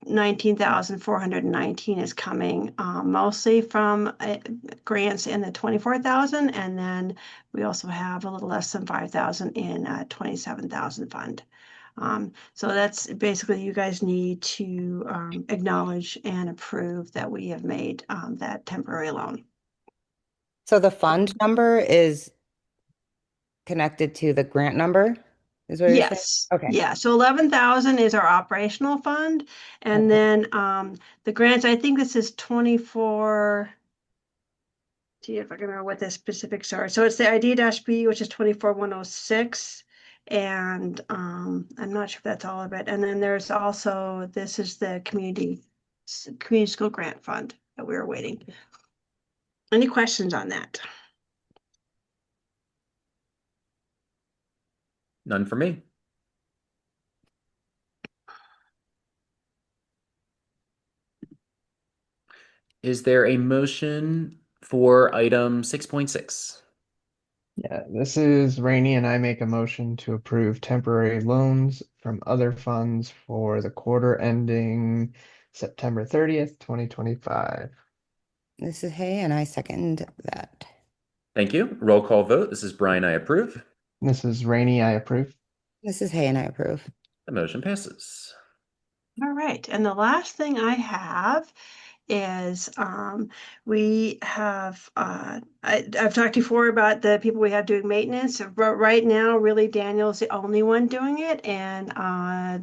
19,419 is coming mostly from grants in the 24,000, and then we also have a little less than 5,000 in 27,000 fund. So that's basically, you guys need to acknowledge and approve that we have made that temporary loan. So the fund number is connected to the grant number, is what you're saying? Yes, Okay. yeah. So 11,000 is our operational fund, and Okay. then the grants. I think this is 24. See if I can remember what the specifics are. So it's the ID-B, which is 24,106, and I'm not sure if that's all of it. And then there's also, this is the community school grant fund that we were waiting. Any questions on that? None for me. Is there a motion for item 6.6? Yeah, this is Rainey, and I make a motion to approve temporary loans from other funds for the quarter ending September 30th, 2025. This is Hay, and I second that. Thank you. Roll call vote. This is Brian. I approve. This is Rainey, I approve. This is Hay, and I approve. The motion passes. All right, and the last thing I have is we have I've talked before about the people we have doing maintenance, but right now really Daniel's the only one doing it, and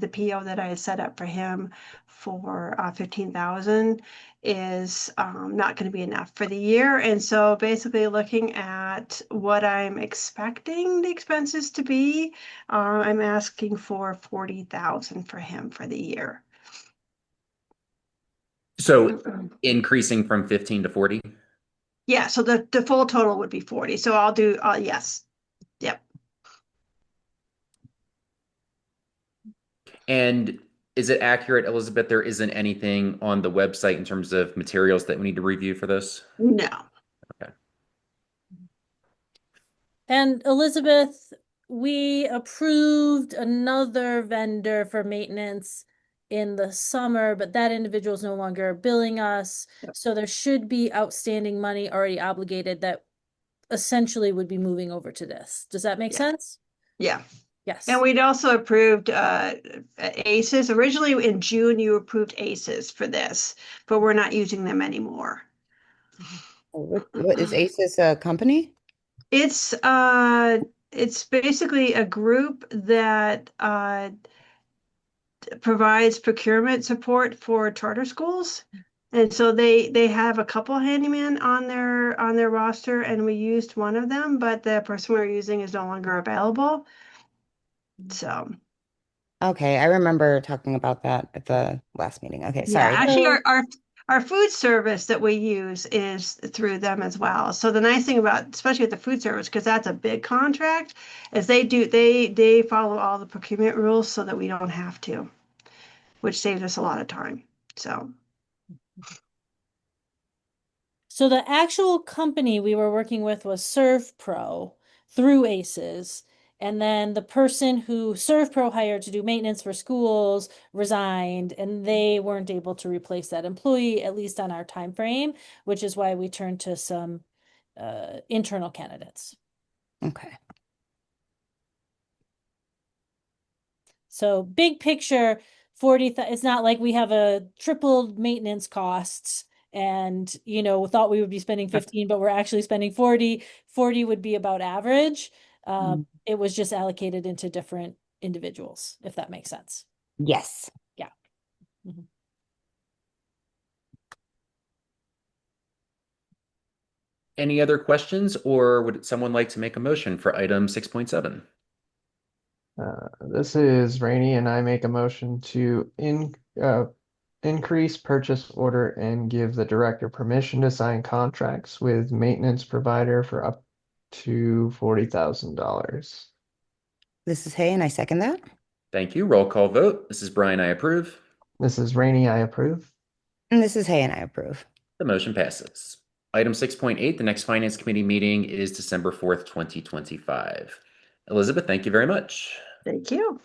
the PO that I had set up for him for 15,000 is not going to be enough for the year. And so basically looking at what I'm expecting the expenses to be, I'm asking for 40,000 for him for the year. So increasing from 15 to 40? Yeah, so the full total would be 40. So I'll do, yes. Yep. And is it accurate, Elizabeth, there isn't anything on the website in terms of materials that we need to review for this? No. Okay. And Elizabeth, we approved another vendor for maintenance in the summer, but that individual is no longer billing us. Yep. So there should be outstanding money already obligated that essentially would be moving over to this. Does that make Yeah. sense? Yeah. Yes. And we'd also approved ACEs. Originally in June, you approved ACEs for this, but we're not using them anymore. What is ACES a company? It's basically a group that provides procurement support for charter schools. And so they have a couple handyman on their roster, and we used one of them, but the person we're using is no longer available. So Okay, I remember talking about that at the last meeting. Okay, yeah, sorry. actually So- our food service that we use is through them as well. So the nice thing about, especially with the food service, because that's a big contract, is they follow all the procurement rules so that we don't have to, which saves us a lot of time. So the actual company we were working with was ServPro through ACES. And then the person who ServPro hired to do maintenance for schools resigned, and they weren't able to replace that employee, at least on our time frame, which is why we turned to some internal candidates. Okay. So big picture, 40, it's not like we have a tripled maintenance costs and, thought we would be spending 15, but we're actually spending 40. 40 would be about average. It was just allocated into different individuals, if that makes sense. Yes. Yeah. Mhm. Any other questions, or would someone like to make a motion for item 6.7? This is Rainey, and I make a motion to increase purchase order and give the director permission to sign contracts with maintenance provider for up to $40,000. This is Hay, and I second that. Thank you. Roll call vote. This is Brian. I approve. This is Rainey, I approve. And this is Hay, and I approve. The motion passes. Item 6.8, the next Finance Committee meeting is December 4th, 2025. Elizabeth, thank you very much. Thank you.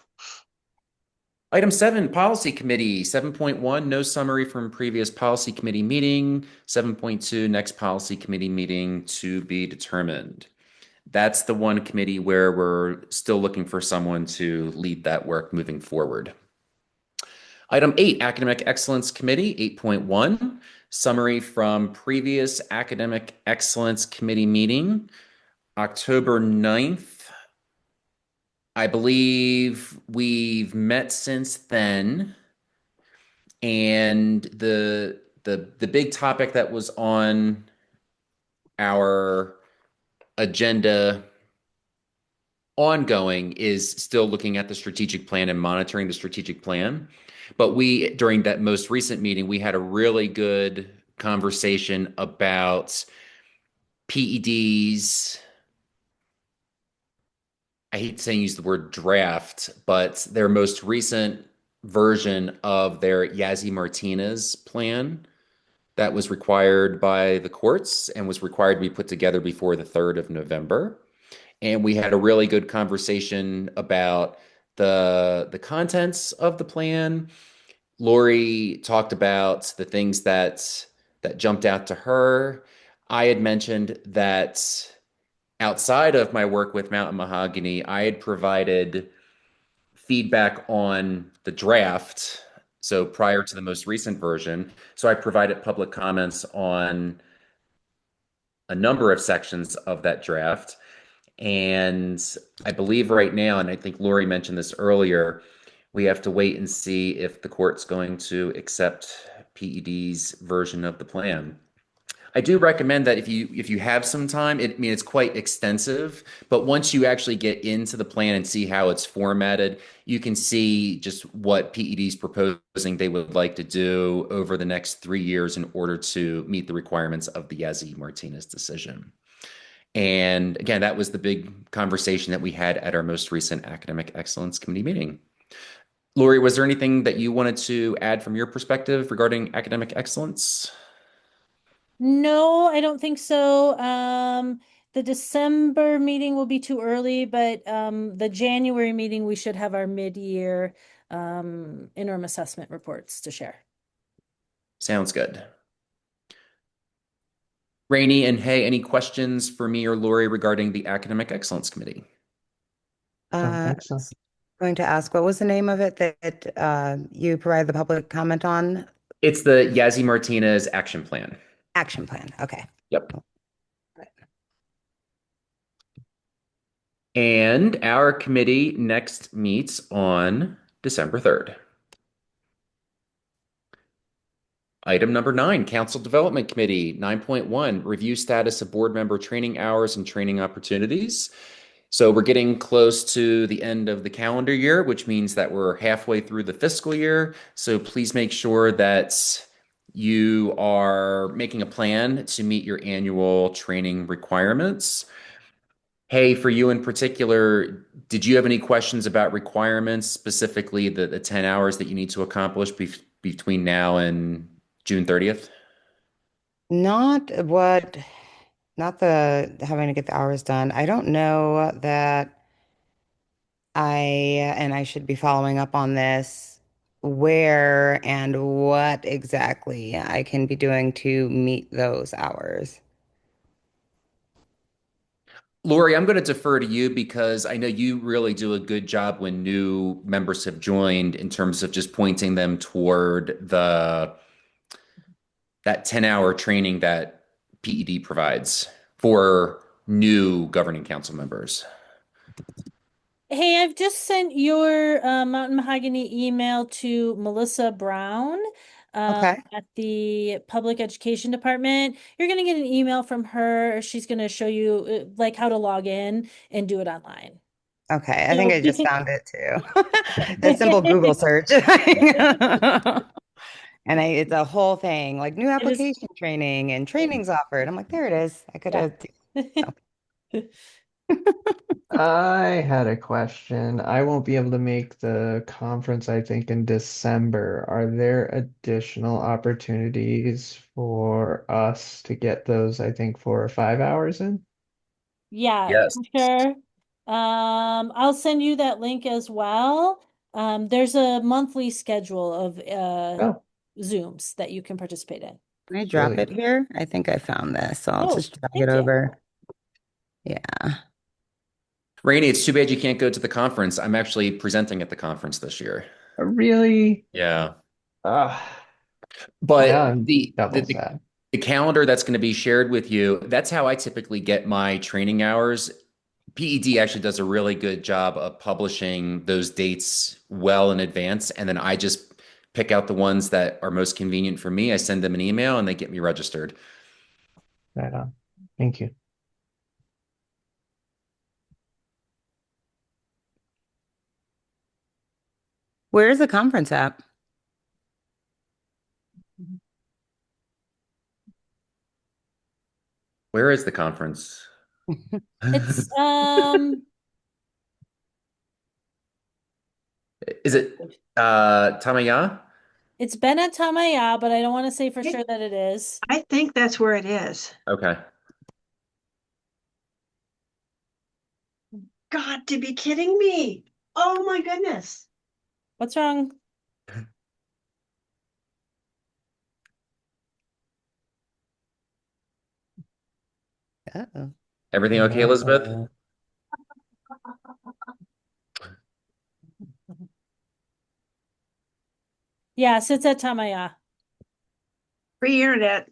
Item 7, Policy Committee. 7.1, no summary from previous Policy Committee meeting. 7.2, next Policy Committee meeting to be determined. That's the one committee where we're still looking for someone to lead that work moving forward. Item 8, Academic Excellence Committee. 8.1, summary from previous Academic Excellence Committee meeting, October 9th. I believe we've met since then, and the big topic that was on our agenda ongoing is still looking at the strategic plan and monitoring the strategic plan. But during that most recent meeting, we had a really good conversation about PEDs. I hate saying use the word draft, but their most recent version of their Yazzie Martinez plan that was required by the courts and was required to be put together before the 3rd of November. And we had a really good conversation about the contents of the plan. Lori talked about the things that jumped out to her. I had mentioned that outside of my work with Mountain Mahogany, I had provided feedback on the draft. So prior to the most recent version, so I provided public comments on a number of sections of that draft. And I believe right now, and I think Lori mentioned this earlier, we have to wait and see if the court's going to accept PED's version of the plan. I do recommend that if you have some time, it's quite extensive, but once you actually get into the plan and see how it's formatted, you can see just what PED's proposing they would like to do over the next 3 years in order to meet the requirements of the Yazzie Martinez decision. And again, that was the big conversation that we had at our most recent Academic Excellence Committee meeting. Lori, was there anything that you wanted to add from your perspective regarding academic excellence? No, I don't think so. The December meeting will be too early, but the January meeting, we should have our mid-year interim assessment reports to share. Sounds good. Rainey and Hay, any questions for me or Lori regarding the Academic Excellence Committee? Don't think so. Going to ask, what was the name of it that you provided the public comment on? It's the Yazzie Martinez Action Plan. Action plan. Okay. Yep. And our committee next meets on December 3rd. Item number 9, Council Development Committee. 9.1, review status of board member training hours and training opportunities. So we're getting close to the end of the calendar year, which means that we're halfway through the fiscal year. So please make sure that you are making a plan to meet your annual training requirements. Hey, for you in particular, did you have any questions about requirements, specifically the 10 hours that you need to accomplish between now and June 30th? Not the having to get the hours done. I don't know that and I should be following up on this, where and what exactly I can be doing to meet those hours. Lori, I'm going to defer to you because I know you really do a good job when new members have joined in terms of just pointing them toward that 10-hour training that PED provides for new governing council members. Hey, I've just sent your Mountain Mahogany email to Melissa Brown Okay. at the Public Education Department. You're going to get an email from her. She's going to show you like how to log in and do it online. Okay, I think I just So found it too. A simple Google search. And it's a whole thing, like new it is. application training and trainings offered. I'm like, there it is. I could Yeah. have. I had a question. I won't be able to make the conference, I think, in December. Are there additional opportunities for us to get those, I think, 4 or 5 hours in? Yeah, Yes. for sure. I'll send you that link as well. There's a monthly schedule of Oh, Zooms that you can participate in. Can I drop it brilliant. here? I think I found this, so I'll Oh, just drag it thank you. over. Yeah. Rainey, it's too bad you can't go to the conference. I'm actually presenting at the conference this year. Really? Yeah. Uh, But now I'm the the, double the, sad. the calendar that's going to be shared with you, that's how I typically get my training hours. PED actually does a really good job of publishing those dates well in advance. And then I just pick out the ones that are most convenient for me. I send them an email and they get me registered. Right on. Thank you. Where is the conference at? Where is the conference? It's Is it Tamaya? it's been at Tamaya, but I don't want to say for sure that it is. I think that's where it is. Okay. God, to be kidding me. Oh my goodness. What's wrong? Uh-oh. Everything okay, Elizabeth? Uh, Yes, it's at Tamaya. Free internet.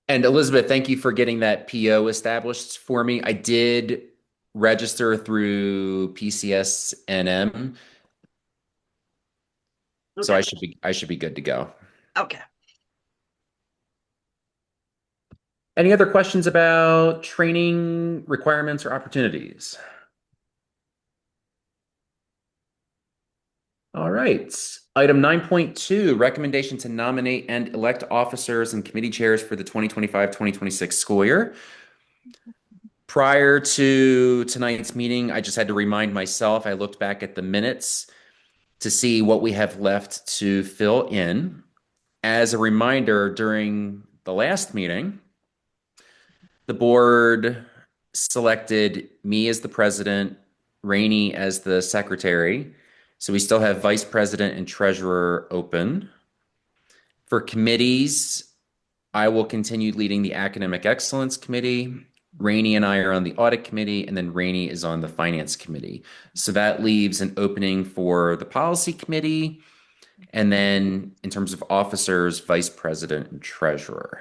And Elizabeth, thank you for getting that PO established for me. I did register through PCS NM, so Okay. I should be good to go. Okay. Any other questions about training requirements or opportunities? All right. Item 9.2, recommendation to nominate and elect officers and committee chairs for the 2025-2026 school year. Prior to tonight's meeting, I just had to remind myself, I looked back at the minutes to see what we have left to fill in. As a reminder, during the last meeting, the board selected me as the president, Rainey as the secretary. So we still have vice president and treasurer open. For committees, I will continue leading the academic excellence committee. Rainey and I are on the audit committee, and then Rainey is on the finance committee. So that leaves an opening for the policy committee. And then in terms of officers, vice president and treasurer.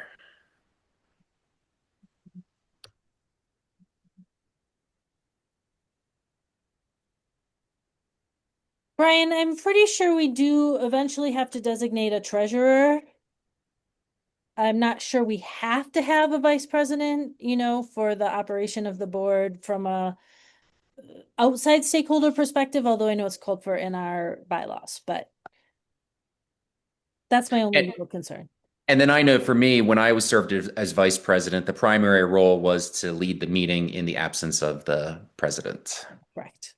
Brian, I'm pretty sure we do eventually have to designate a treasurer. I'm not sure we have to have a vice president, for the operation of the board from a outside stakeholder perspective, although I know it's called for in our bylaws, but that's my only And, legal concern. and then I know for me, when I was served as vice president, the primary role was to lead the meeting in the absence of the president. Correct.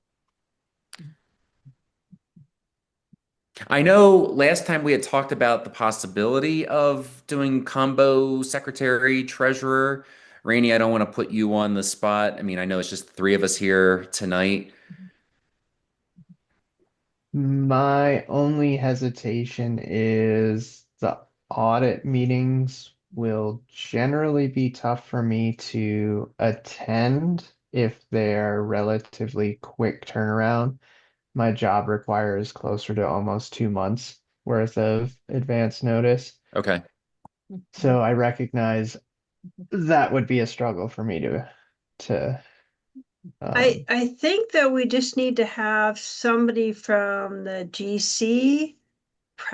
I know last time we had talked about the possibility of doing combo secretary, treasurer. Rainey, I don't want to put you on the spot. I mean, I know it's just the three of us here tonight. My only hesitation is the audit meetings will generally be tough for me to attend if they're relatively quick turnaround. My job requires closer to almost 2 months worth of advance notice. Okay. So I recognize that would be a struggle for me to I think that we just need to have somebody from the GC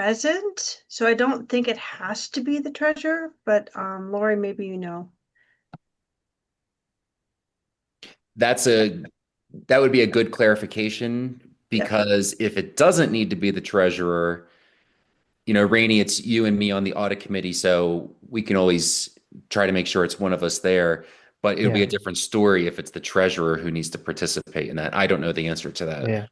present, so I don't think it has to be the treasurer, but Lori, maybe you know. That's a that would be a good clarification Yep. because if it doesn't need to be the treasurer, Rainey, it's you and me on the audit committee, so we can always try to make sure it's one of us there. But it'll be a Yeah. different story if it's the treasurer who needs to participate in that. I don't know the answer to that. Yeah.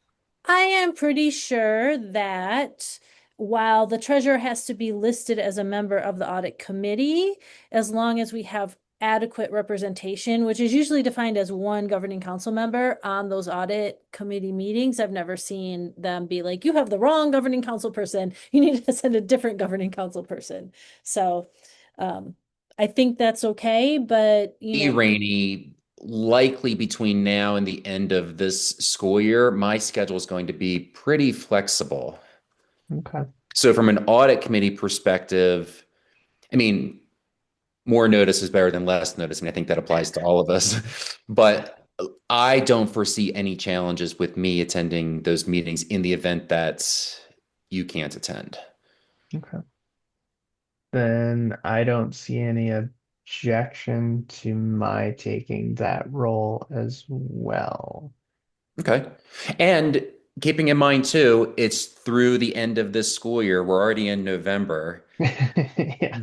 I am pretty sure that while the treasurer has to be listed as a member of the audit committee, as long as we have adequate representation, which is usually defined as one governing council member on those audit committee meetings. I've never seen them be like, you have the wrong governing council person. You need to send a different governing council person. So I think that's okay, but Rainy, likely between now and the end of this school year, my schedule is going to be pretty flexible. Okay. So, from an audit committee perspective, I mean, more notice is better than less notice. I mean, I think that applies to all of us. But I don't foresee any challenges with me attending those meetings in the event that you can't attend. Okay. Then I don't see any objection to my taking that role as well. Okay. And keeping in mind, too, it's through the end of this school year. We're already in November. Yeah.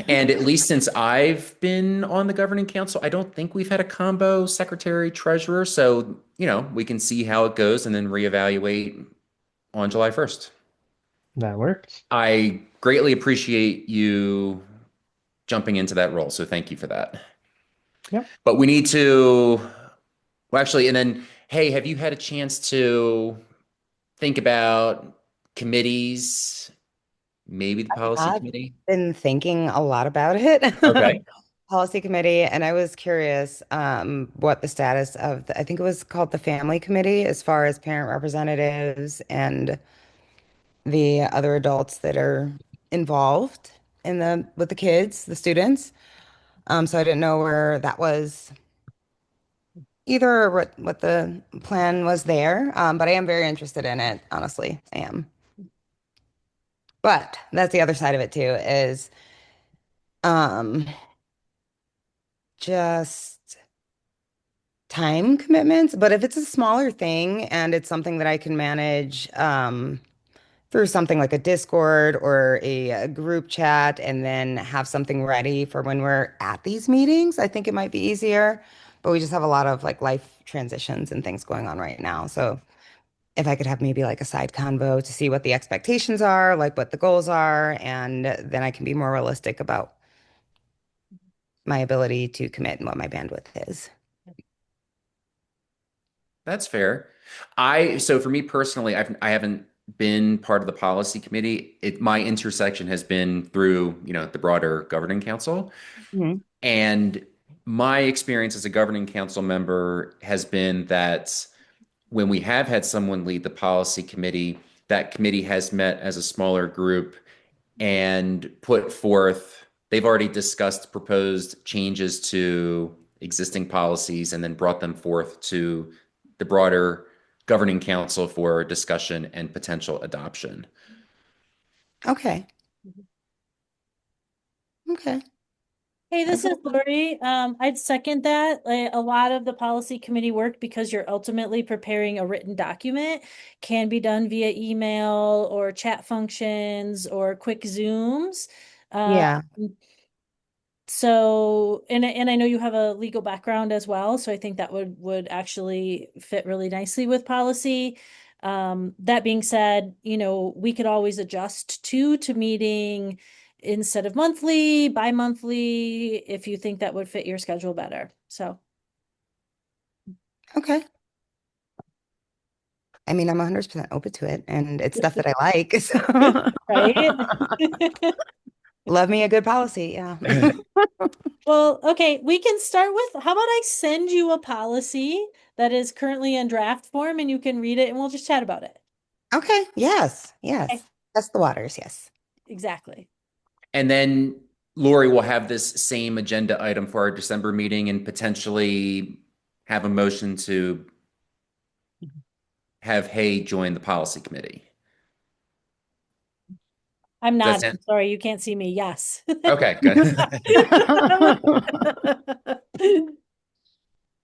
And at least since I've been on the governing council, I don't think we've had a combo secretary treasurer. So, we can see how it goes and then reevaluate on July 1st. That works. I greatly appreciate you jumping into that role. So thank you for that. Yep. But we need to, well, actually, and then, hey, have you had a chance to think about committees, maybe the policy I've committee? been thinking a lot about it. Okay. Policy committee, and I was curious what the status of I think it was called the family committee as far as parent representatives and the other adults that are involved in the with the kids, the students. So I didn't know where that was either or what the plan was there. But I am very interested in it, honestly. I am. But that's the other side of it too, is um just time commitments. But if it's a smaller thing and it's something that I can manage through something like a Discord or a group chat and then have something ready for when we're at these meetings, I think it might be easier. But we just have a lot of like life transitions and things going on right now. So if I could have maybe like a side convo to see what the expectations are, like what the goals are, and then I can be more realistic about my ability to commit and what my bandwidth is. That's fair. So for me personally, I haven't been part of the policy committee. My intersection has been through, the broader governing council. Mhm. And my experience as a governing council member has been that when we have had someone lead the policy committee, that committee has met as a smaller group and put forth, they've already discussed proposed changes to existing policies and then brought them forth to the broader governing council for discussion and potential adoption. Okay. Okay. Hey, this is Lori. I'd second that. Like, a lot of the policy committee work, because you're ultimately preparing a written document, can be done via email or chat functions or quick Zooms. Um, Yeah. so, and I know you have a legal background as well, so I think that would actually fit really nicely with policy. That being said, we could always adjust to meeting instead of monthly, bi-monthly, if you think that would fit your schedule better. So, Okay. I mean, I'm 100% open to it, and it's stuff that I like. So right? love me a good policy. Yeah. Well, okay, we can start with, how about I send you a policy that is currently in draft form and you can read it and we'll just chat about it. Okay. Yes. Okay, Yes. Test the waters. Yes. exactly. And then Lori will have this same agenda item for our December meeting and potentially have a motion to have Hay join the policy committee. I'm Does not. that I'm sorry, you can't see me. Yes. Okay, good.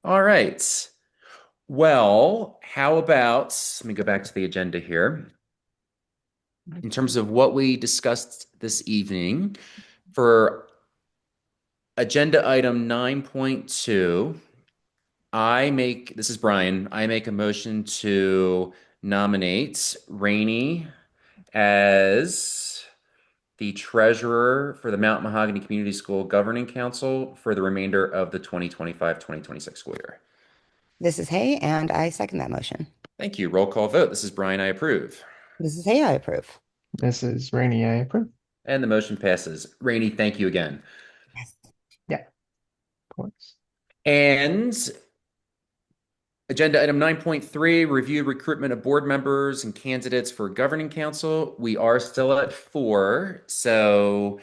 All right. Well, how about, let me go back to the agenda here. In terms of what we discussed this evening, for agenda item 9.2, this is Brian, I make a motion to nominate Rainey as the treasurer for the Mount Mahogany Community School Governing Council for the remainder of the 2025-2026 school year. This is Hay, and I second that motion. Thank you. Roll call vote. This is Brian. I approve. This is Hay, I approve. This is Rainey. I approve. And the motion passes. Rainey, thank you again. Yes. Yeah, of course. And agenda item 9.3, review recruitment of board members and candidates for governing council. We are still at 4, so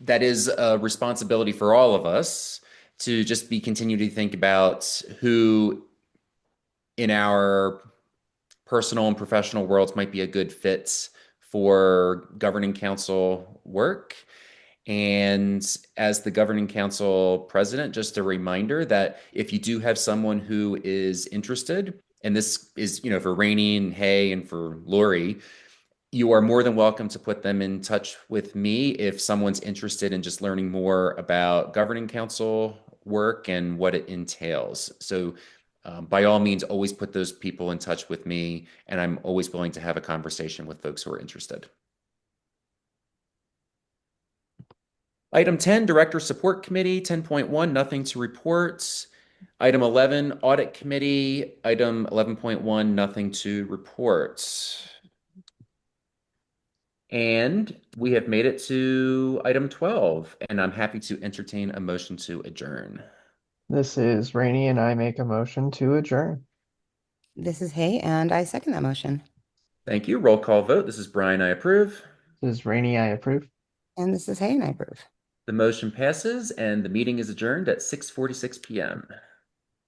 that is a responsibility for all of us to just be continue to think about who in our personal and professional worlds might be a good fit for governing council work. And as the governing council president, just a reminder that if you do have someone who is interested, and this is, for Rainey and Hay and for Lori, you are more than welcome to put them in touch with me if someone's interested in just learning more about governing council work and what it entails. So by all means, always put those people in touch with me, and I'm always willing to have a conversation with folks who are interested. Item 10, Director Support Committee, 10.1, nothing to report. Item 11, Audit Committee, item 11.1, nothing to report. And we have made it to item 12, and I'm happy to entertain a motion to adjourn. This is Rainey, and I make a motion to adjourn. This is Hay, and I second that motion. Thank you. Roll call vote. This is Brian. I approve. This is Rainey. I approve. And this is Hay, and I approve. The motion passes, and the meeting is adjourned at 6:46 p.m.